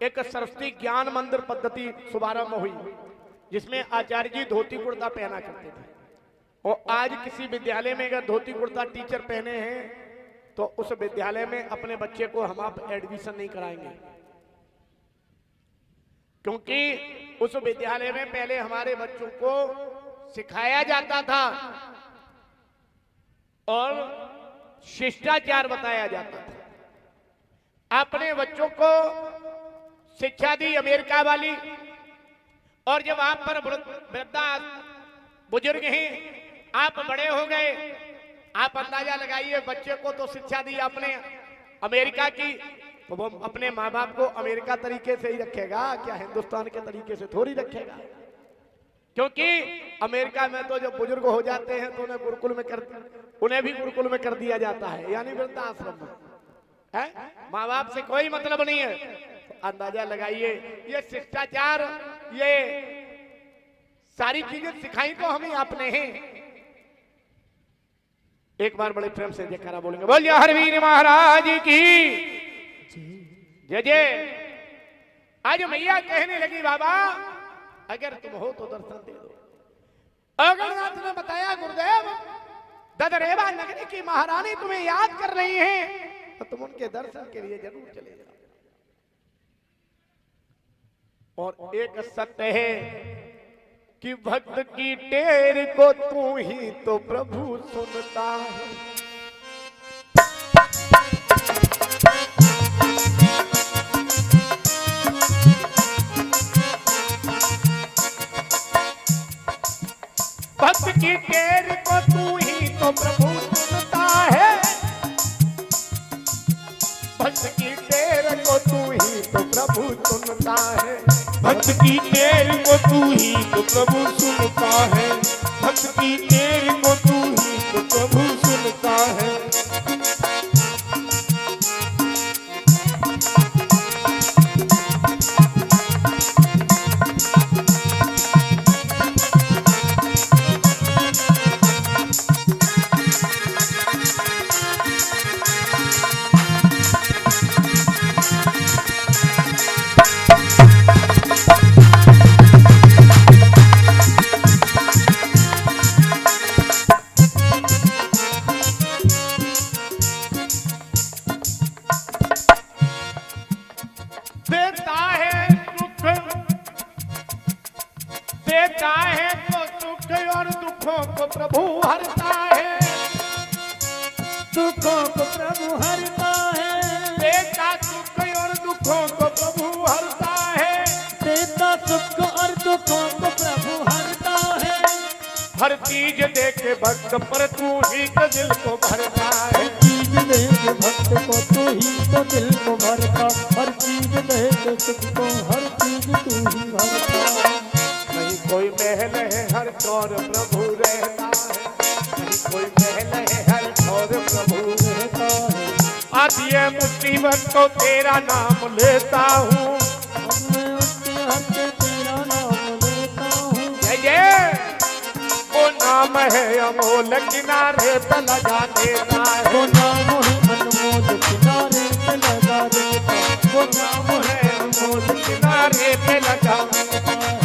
एक सरस्वती ज्ञान मंदिर पद्धति शुभारंभ हुई, जिसमें आचार्य जी धोती कुर्ता पहना करते थे। और आज किसी विद्यालय में अगर धोती कुर्ता टीचर पहने हैं तो उस विद्यालय में अपने बच्चे को हम आप एडमिशन नहीं कराएंगे, क्योंकि उस विद्यालय में पहले हमारे बच्चों को सिखाया जाता था और शिष्टाचार बताया जाता था। अपने बच्चों को शिक्षा दी अमेरिका वाली, और जब आप पर वृद्धा बुजुर्ग हैं, आप बड़े हो गए, आप अंदाजा लगाइए, बच्चे को तो शिक्षा दी आपने अमेरिका की, तो वो अपने माँ बाप को अमेरिका तरीके से ही रखेगा क्या? हिंदुस्तान के तरीके से थोड़ी रखेगा। क्योंकि अमेरिका में तो जब बुजुर्ग हो जाते हैं तो उन्हें भी गुरुकुल में कर दिया जाता है, यानी वृद्धाश्रम में है। माँ बाप से कोई मतलब नहीं है। तो अंदाजा लगाइए, ये शिष्टाचार, ये सारी चीजें सिखाई तो हमें आपने हैं। एक बार बड़े प्रेम से जयकारा बोलेंगे, बोलिए हरवीर महाराज की जय जय। आज मैया कहने लगी, बाबा अगर तुम हो तो दर्शन दे दो। अगरनाथ ने बताया, गुरुदेव ददरेवा नगरी की महारानी तुम्हें याद कर रही हैं, तो तुम उनके दर्शन के लिए जरूर चले जाओ। और एक सत्य है कि भक्त की टेर को तू ही तो प्रभु सुनता है। भक्त की टेर को तू ही तो प्रभु सुनता है। भक्त की टेर को तू ही तो प्रभु सुनता है। भक्त की टेर को तू ही तो प्रभु सुनता है। भक्त की टेर को तू ही तो प्रभु सुनता है। प्रभु हरता है, दुखों को प्रभु हरता है, देता सुख और दुखों को प्रभु हरता है, देता सुख और दुखों को प्रभु हरता है। हर चीज देके भक्त पर तू ही तो दिल को भरता है, चीज देके भक्त को तू ही तो दिल को भरता, हर चीज देके सुख को हर चीज तू ही भरता। नहीं कोई महल है हर चौर प्रभु रहता है, नहीं कोई महल है हर चौर प्रभु रहता है। आती है मुसीबत तो तेरा नाम लेता हूँ, मैं उसके हर तेरा नाम लेता हूँ। जय जय वो नाम है अमोल किनारे पे लगा देता है, वो नाम है अनमोल किनारे पे लगा देता, वो नाम वो है अमोल किनारे पे लगा देता है।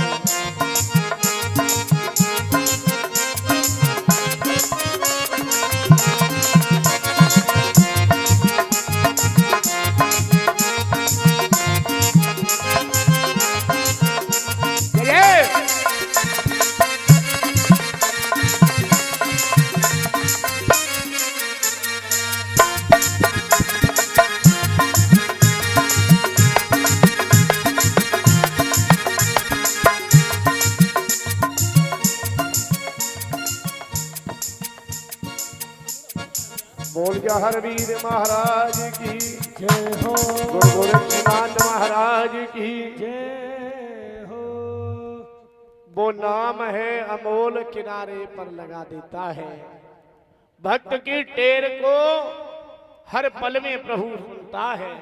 बोल जा हर वीर महाराज की जय हो, गुरु गोरखनाथ महाराज की जय हो। वो नाम है अमोल किनारे पर लगा देता है, भक्त की टेर को हर पल में प्रभु सुनता है।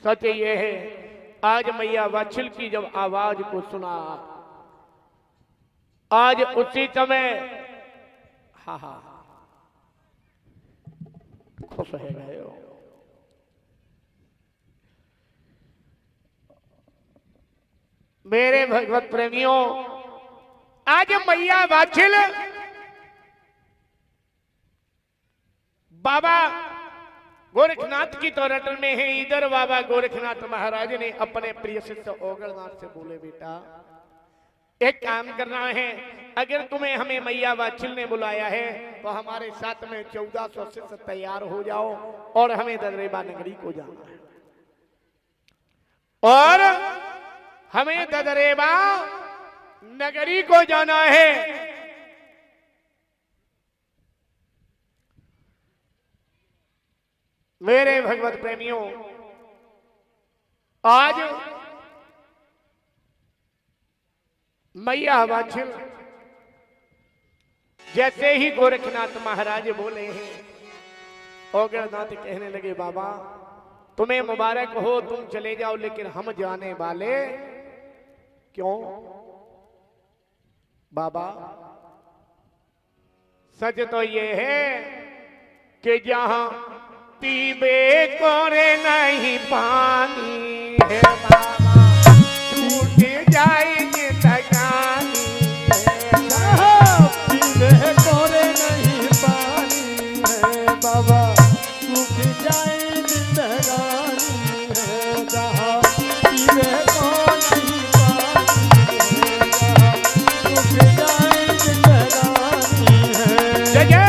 सच ये है आज मैया वात्सल की जब आवाज को सुना, आज उसी समय हा हा खुश है गए हो। मेरे भगवत प्रेमियों, आज मैया वात्सल बाबा गोरखनाथ की तो रटन में है। इधर बाबा गोरखनाथ महाराज ने अपने प्रिय शिष्य ओगलनाथ से बोले, बेटा एक काम करना है, अगर तुम्हें हमें मैया वात्सल ने बुलाया है तो हमारे साथ में 1400 शिष्य तैयार हो जाओ और हमें ददरेबा नगरी को जाना है, और हमें ददरेबा नगरी को जाना है। मेरे भगवत प्रेमियों, आज मैया वात्सल जैसे ही गोरखनाथ महाराज बोले हैं, ओगरनाथ कहने लगे, बाबा तुम्हें मुबारक हो, तुम चले जाओ, लेकिन हम जाने वाले क्यों? बाबा सच तो ये है कि जहां पीबे कोरे नहीं पानी है बाबा, टूट जाए जिंदगानी है, जहाँ पीबे कोरे नहीं पानी है बाबा, सूख जाए जिंदगानी है। जहाँ पीबे को नहीं पानी है, जहाँ सूख जाए जिंदगानी है। जय जय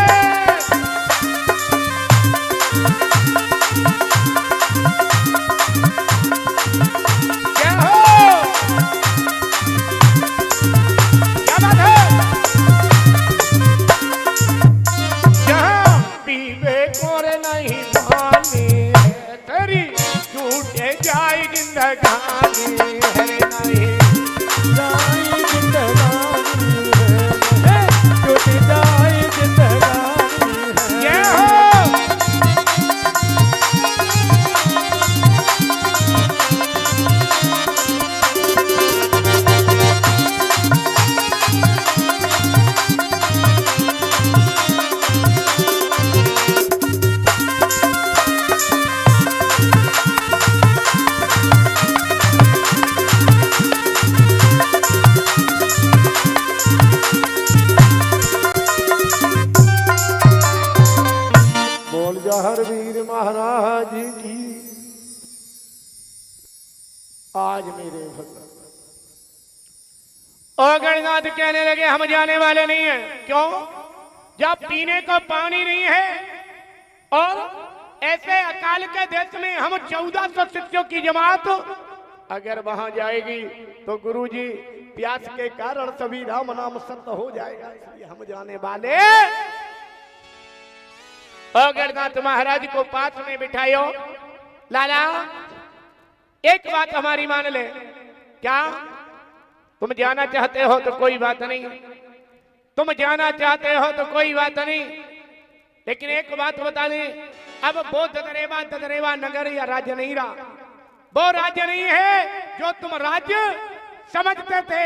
हर वीर महाराज की। आज मेरे भगवान और गणनाथ कहने लगे हम जाने वाले नहीं हैं। क्यों? जब पीने को पानी नहीं है और ऐसे अकाल के देश में हम 1400 शिष्यों की जमात अगर वहां जाएगी तो गुरुजी प्यास के कारण सभी राम नाम सत्य हो जाएगा, इसलिए हम जाने वाले। और गणनाथ महाराज को पास में बिठायो। लाला एक बात हमारी मान ले। क्या? तुम जाना चाहते हो तो कोई बात नहीं, तुम जाना चाहते हो तो कोई बात नहीं, लेकिन एक बात बता दें, अब वो ददरेवा नगर या राज्य नहीं रहा, वो राज्य नहीं है जो तुम राज्य समझते थे।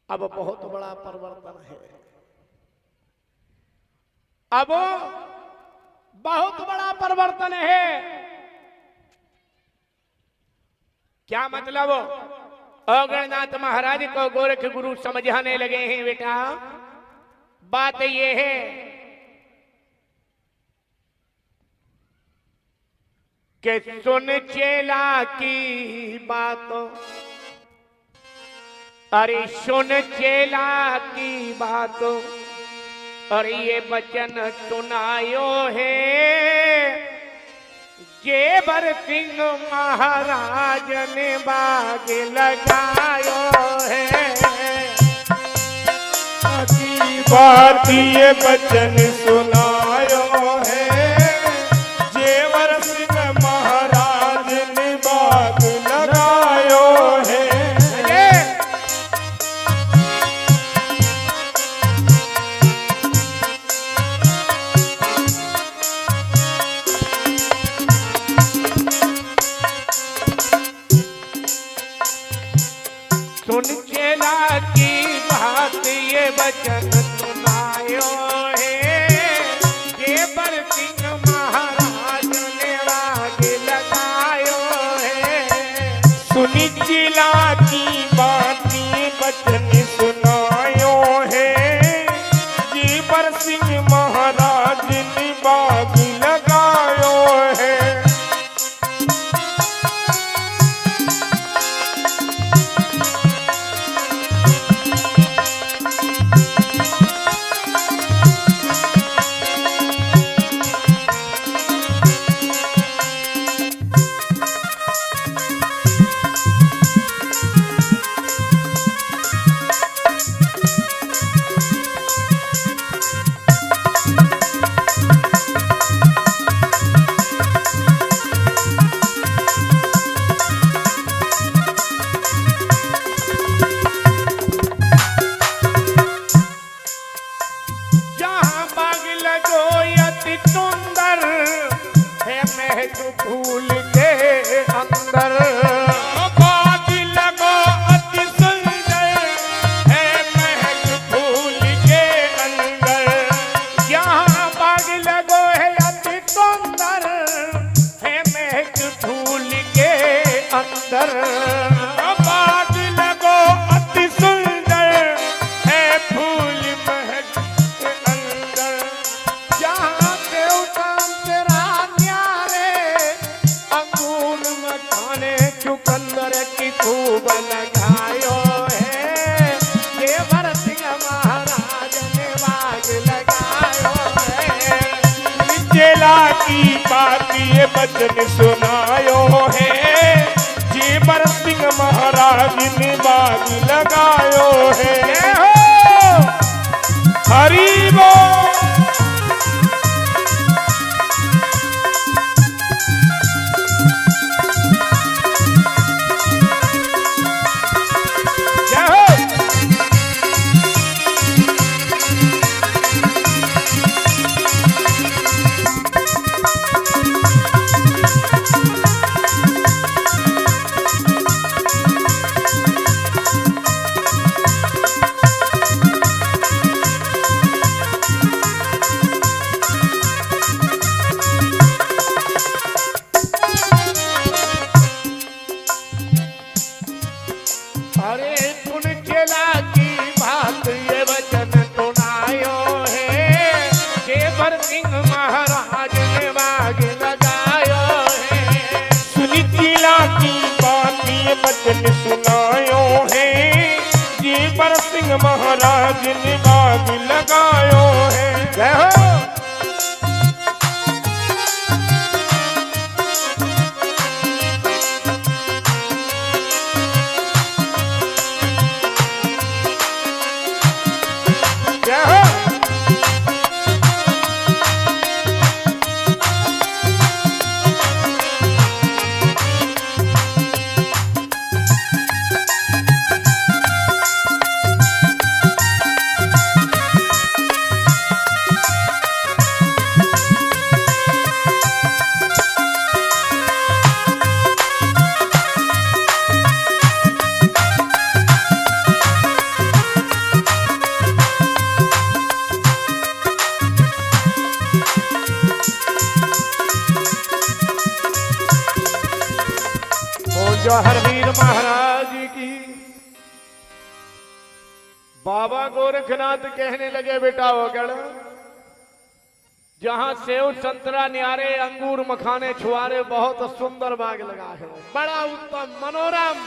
अब बहुत बड़ा परिवर्तन है, अब बहुत बड़ा परिवर्तन है। क्या मतलब? गणनाथ महाराज को गोरख गुरु समझाने लगे हैं। बेटा बात ये है कि सुन चेला की बात, अरे सुन चेला की बात, और ये वचन सुनायो है जेबर सिंह महाराज ने बाग लगायो है। की बात ये वचन सुनायो है, जेवर सिंह महाराज ने बाग लगायो है। सुन चेला की बात ये वचन सुनायो है, जेबर सिंह महाराज ने बाग लगायो है। सुनी चेला की बात ये वचन सुनायो है, जेबर सिंह महाराज ने बाग लगायो है। फूल के अंदर बाग लगो अति सुंदर है, महक फूल के अंदर। यहाँ बाग लगो है अति सुंदर है, महक फूल के अंदर। बाग लगो अति सुंदर है, फूल महक के अंदर। जहाँ देवता तेरा न्यारे अंगूर मखाने चुकंदर की खूब लगायो है, जेवर सिंह महाराज ने बाग लगायो है। चेला की बात ये वचन सुनायो है, जेवर सिंह महाराज ने बाग लगायो है। हरि बोल। महाराज ने बाग लगायो है। जय हो। जय हो। जो हरवीर महाराज की। बाबा गोरखनाथ कहने लगे, बेटा होगड़, जहां सेव संतरा न्यारे अंगूर मखाने छुआरे बहुत सुंदर बाग लगा है, बड़ा उत्तम मनोरम।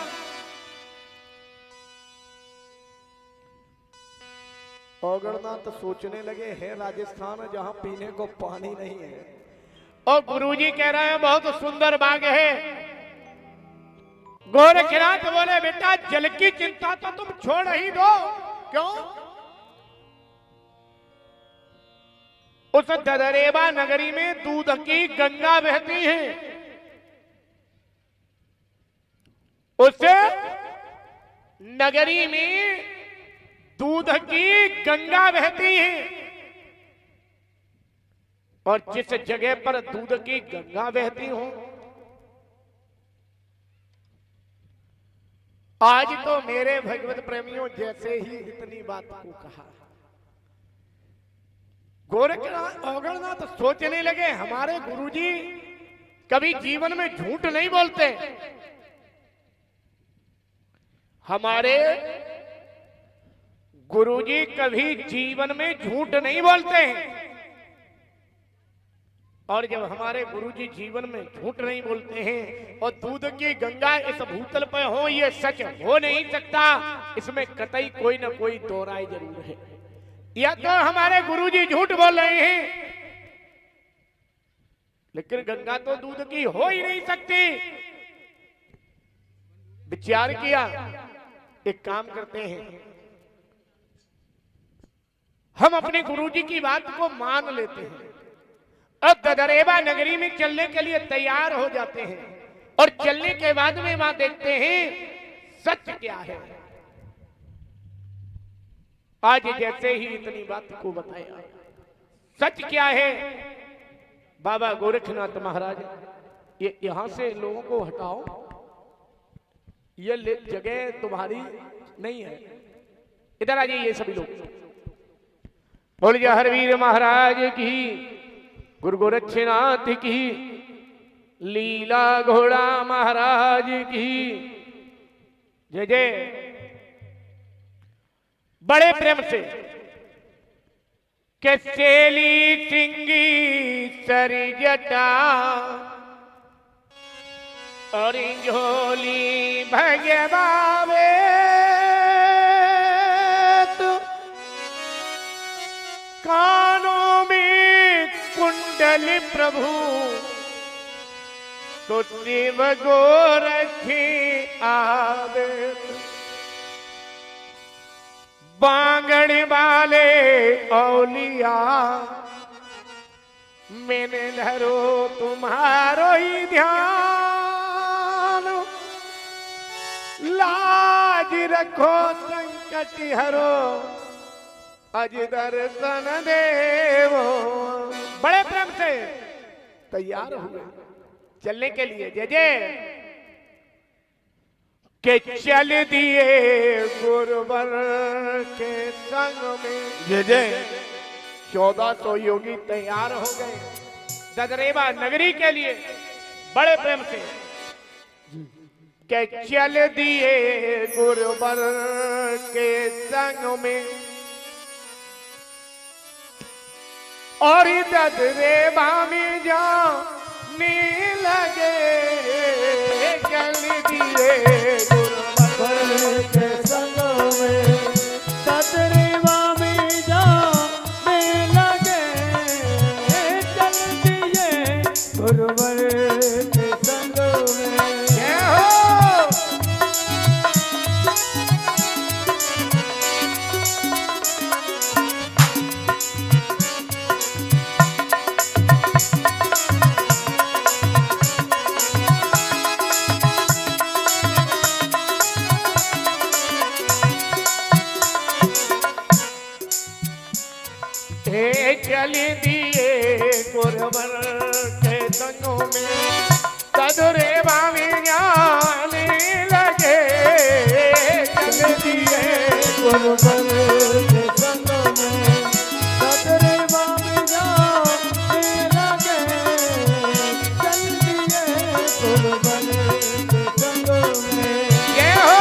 औगड़नाथ सोचने लगे, है राजस्थान जहां पीने को पानी नहीं है, और गुरुजी कह रहे हैं बहुत सुंदर बाग है। गोरखनाथ बोले, बेटा जल की चिंता तो तुम छोड़ ही दो। क्यों? उस ददरेवा नगरी में दूध की गंगा बहती है, उस नगरी में दूध की गंगा बहती है, और जिस जगह पर दूध की गंगा बहती हो, आज तो मेरे भगवत प्रेमियों जैसे ही इतनी बात को कहा। गोरखनाथ औगड़नाथ तो सोचने लगे, हमारे गुरुजी कभी जीवन में झूठ नहीं बोलते, हमारे गुरुजी कभी जीवन में झूठ नहीं बोलते हैं। और जब हमारे गुरुजी जीवन में झूठ नहीं बोलते हैं और दूध की गंगा इस भूतल पर हो, ये सच हो नहीं सकता, इसमें कतई कोई ना कोई दो राय जरूर है। या तो हमारे गुरुजी झूठ बोल रहे हैं, लेकिन गंगा तो दूध की हो ही नहीं सकती। विचार किया, एक काम करते हैं, हम अपने गुरुजी की बात को मान लेते हैं, अब ददरेवा नगरी में चलने के लिए तैयार हो जाते हैं, और चलने के बाद में वहां देखते हैं सच क्या है। आज जैसे ही इतनी बात को बताया, सच क्या है, बाबा गोरखनाथ महाराज, ये यहां से लोगों को हटाओ, ये जगह तुम्हारी नहीं है, इधर आ जाइए सभी लोग। बोलिए हरवीर महाराज की, गुरु गोरक्षनाथ की, लीला घोड़ा महाराज की जय जय। बड़े प्रेम से के चेली सिंगी सरी जटा और झोली भगवावे तो कानों में कुंडल प्रभु तो शिव गोरखी आवे बांगड़ वाले औलिया मैंने धरो तुम्हारो ही ध्यान लाज रखो संकट हरो अज दर्शन देवो। बड़े प्रेम से तैयार हुए चलने के लिए जय जय के चल दिए गुरुवर के संग में जय जय। 1400 योगी तैयार हो गए ददरेवा नगरी के लिए बड़े प्रेम से के चल दिए गुरुवर के संग में और ददरेवा में जाने लगे चल दिए गुरुवर के संग में ददरे दिए गुरुवर के संग में। जय हो। चल दिए गुरुवर के संगों में सदरे बामी जाने लगे। चल दिए गुरुवर के संग में सदरे बामी जाने लगे। चल दिए गुरुवर के संग में। ये हो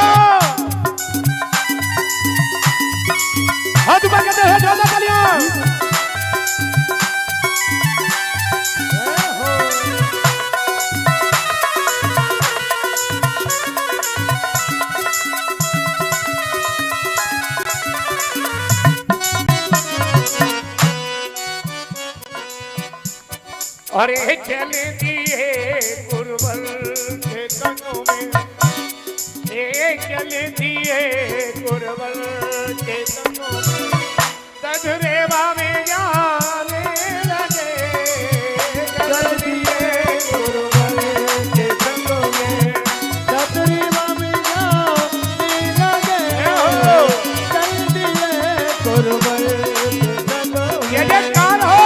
हाथ ऊपर करते हैं जोधा कलियां। अरे चल दिए गुरुवर के संगों में। चल दिए गुरुवर के संगों में सदरे बामे जाने लगे। चल दिए गुरुवर के संगों में सदरे बामी जाने लगे। चल दिए गुरुवर के संग में। ये जयकार हो।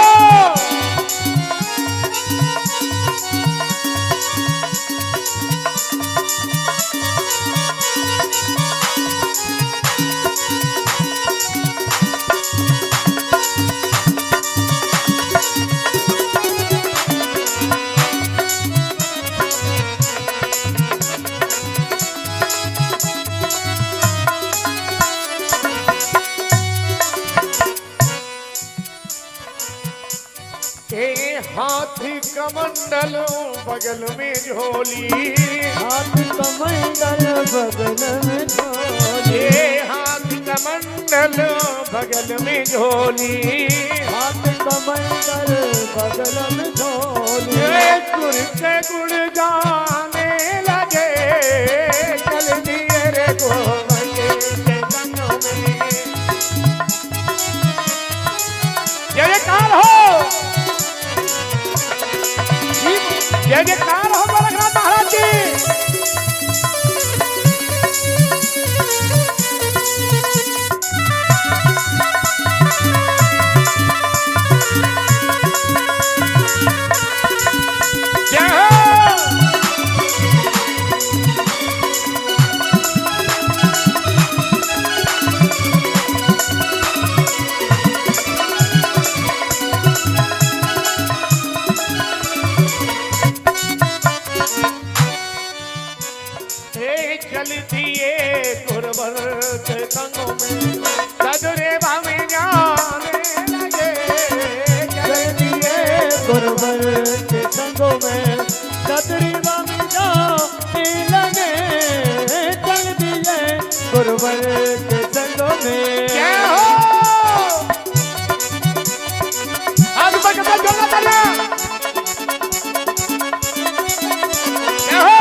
हाथी कमंडल बगल में झोली। हाथ कमंडल बगल में झोली। हाथ कमंडल बगल में झोली। हाथ कमंडल बगल में झोली। गुर के गुड़ गाने लगे। चल दिए रे गोवर के संगों में। जयकार हो। जय जयकार हो गोरखनाथ महाराज की। जय हो। चल दिए गुरुवर के संगों में सदरे बामे जाने लगे। चल दिए गुरुवर के संगों में सदरे बामी जाने लगे। चल दिए गुरुवर के संगों में। जय हो। हाथ ऊपर करते जोरदार तालियां। जय हो।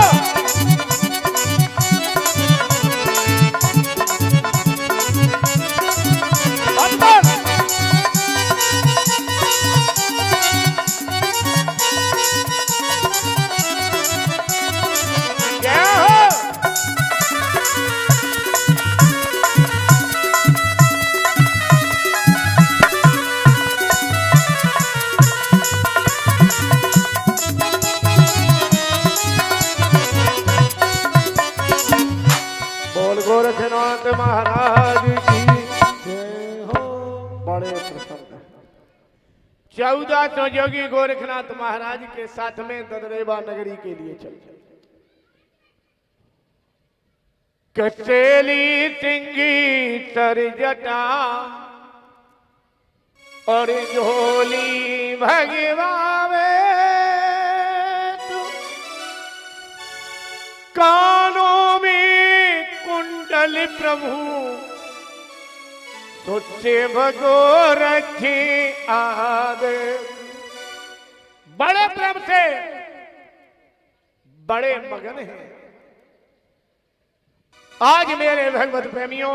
गोरखनाथ महाराज की जय हो। बड़े प्रसन्न 14 तो योगी गोरखनाथ महाराज के साथ में ददरेवा नगरी के लिए चले। कचेली सिंगी तर जटा और झोली भगवावे तू। कानों में कुंडल प्रभु तुझे भगो रखे आदे। बड़े प्रेम से बड़े मगन हैं। आज मेरे भगवत प्रेमियों,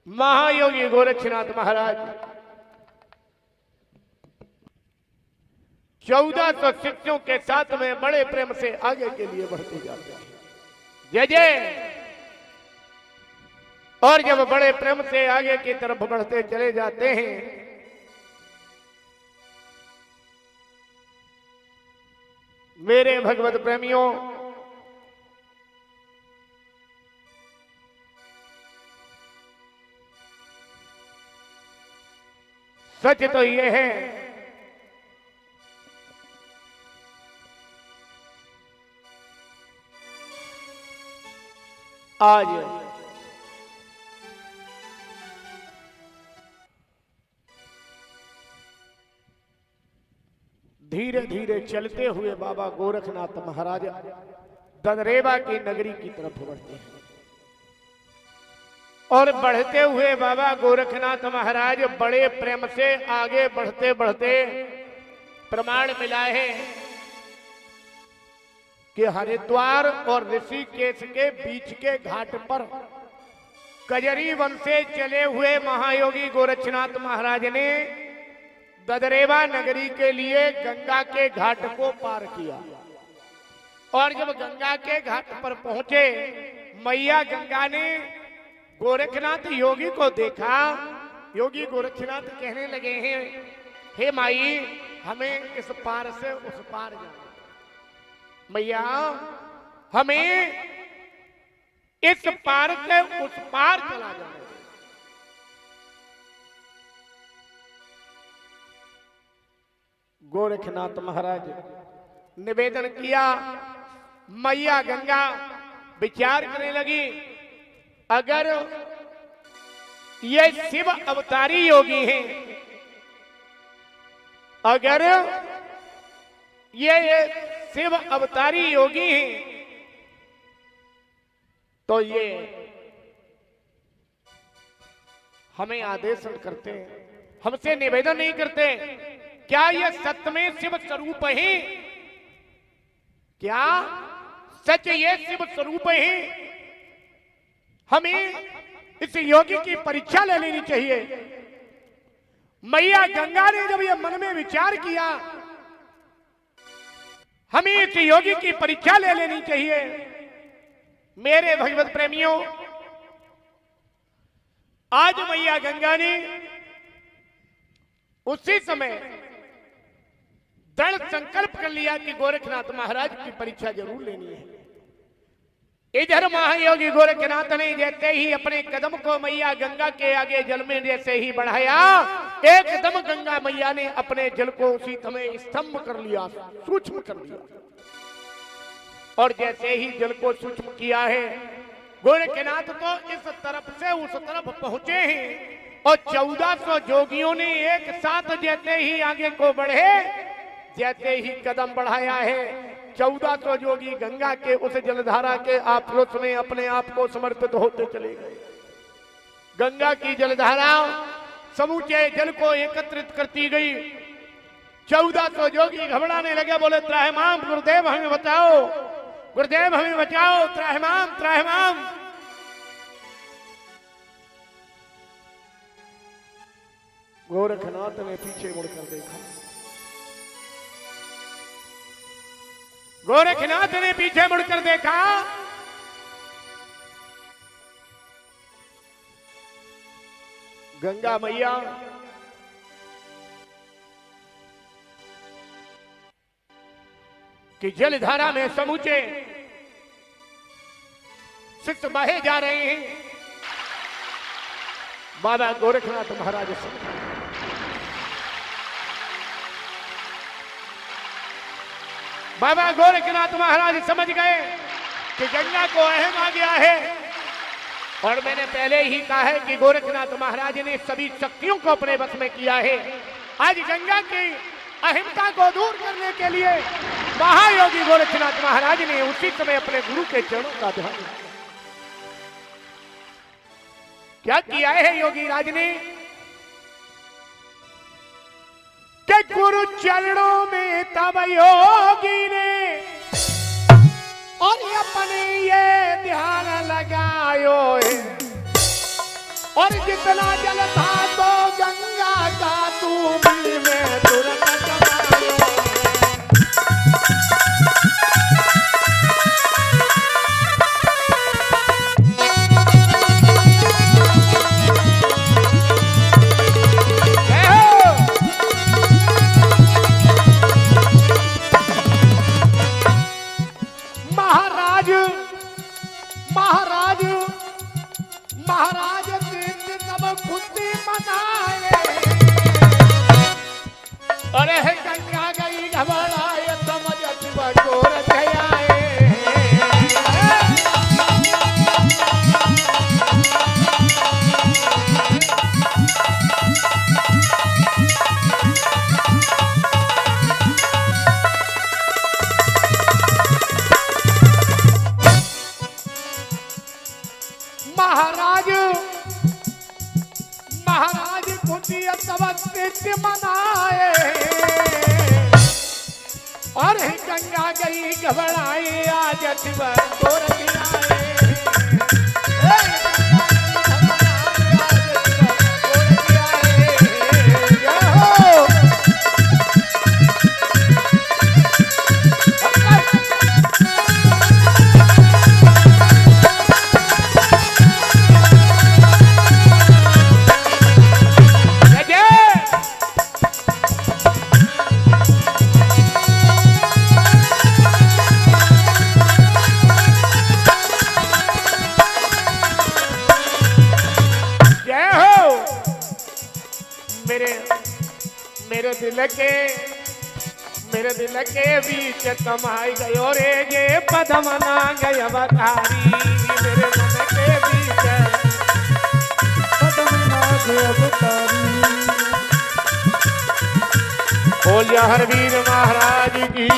महायोगी गोरक्षनाथ महाराज 1400 शिष्यों के साथ में बड़े प्रेम से आगे के लिए बढ़ते जाते हैं। जय जय। और जब बड़े प्रेम से आगे की तरफ बढ़ते चले जाते हैं, मेरे भगवत प्रेमियों, सच तो यह है आज धीरे धीरे चलते हुए बाबा गोरखनाथ महाराज ददरेवा की नगरी की तरफ बढ़ते हैं। और बढ़ते हुए बाबा गोरखनाथ महाराज बड़े प्रेम से आगे बढ़ते बढ़ते प्रमाण मिला है कि हरिद्वार और ऋषिकेश के बीच के घाट पर कजरी वन से चले हुए महायोगी गोरक्षनाथ महाराज ने ददरेवा नगरी के लिए गंगा के घाट को पार किया। और जब गंगा के घाट पर पहुंचे, मैया गंगा ने गोरखनाथ योगी को देखा। योगी गोरक्षनाथ कहने लगे हैं, हे माई, हमें इस पार से उस पार जाना। मैया, हमें इस पार से उस पार चला जाना। गोरखनाथ महाराज निवेदन किया। मैया गंगा विचार करने लगी, अगर ये शिव अवतारी योगी हैं, अगर ये शिव अवतारी योगी हैं, तो ये हमें आदेश करते हैं, हमसे निवेदन नहीं करते। क्या ये सत्य में शिव स्वरूप है? क्या सच ये शिव स्वरूप है? हमें इस योगी की परीक्षा ले लेनी चाहिए। मैया गंगा ने जब ये मन में विचार किया, हमें इस योगी की परीक्षा ले लेनी चाहिए। मेरे भगवत प्रेमियों, आज मैया गंगा ने उसी समय दृढ़ संकल्प कर लिया कि गोरखनाथ महाराज की परीक्षा जरूर लेनी है। इधर महायोगी गोरखनाथ ने जैसे ही अपने कदम को मैया गंगा के आगे जल में जैसे ही बढ़ाया, एकदम गंगा मैया ने अपने जल को उसी समय स्तंभ कर लिया, सूक्ष्म कर लिया। और जैसे ही जल को सूक्ष्म किया है, गोरखनाथ तो इस तरफ से उस तरफ पहुंचे हैं। और 1400 जोगियों ने एक साथ जैसे ही आगे को बढ़े, जैसे ही कदम बढ़ाया है, 1400 जोगी गंगा के उस जलधारा के आफलोस में अपने आप को समर्पित होते चले गए। गंगा की जलधारा समूचे जल को एकत्रित करती गई। 1400 जोगी घबराने लगे, बोले त्राहिमाम गुरुदेव हमें बचाओ, गुरुदेव हमें बचाओ, त्राहिमाम त्राहिमाम। गोरखनाथ ने पीछे मुड़कर देखा। गोरखनाथ ने पीछे मुड़कर देखा, गंगा मैया कि जलधारा में समूचे शिष्य बहे जा रहे हैं। बाबा गोरखनाथ महाराज से बाबा गोरखनाथ महाराज समझ गए कि गंगा को अहम आ गया है। और मैंने पहले ही कहा है कि गोरखनाथ महाराज ने सभी शक्तियों को अपने वश में किया है। आज गंगा की अहिंसा को दूर करने के लिए महायोगी गोरखनाथ महाराज ने उसी समय अपने गुरु के चरणों का ध्यान क्या किया है योगी राज ने? कि के गुरु चरणों में तब योगी ने और अपने ये ध्यान लगायो है और जितना जल था तो गंगा का तू भी में तुरंत कमायो। महाराज दिन तब खुशी मनाए अरे गंगा गई घबराए समझ बटोर जाए। महाराज खुशी तब मनाए और गंगा गई घबराए आज तोर मेरे दिल के बीच कमाई गयो रे ये पदमना गया बतारी। मेरे दिल के बीच पदमना गया बतारी। बोलिया हरवीर महाराज की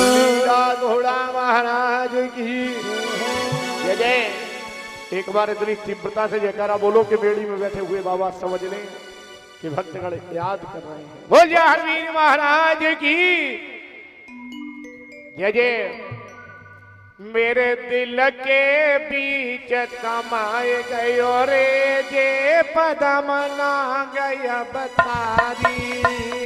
लीला घोड़ा महाराज की जय जय। एक बार इतनी तीव्रता से जयकारा बोलो कि बेड़ी में बैठे हुए बाबा समझ लें कि भक्तगण याद कर रहे हैं। बोलिए हरवीर महाराज की जय जय। मेरे दिल के बीच कमाए गयो रे जे पदमना गया बतारी।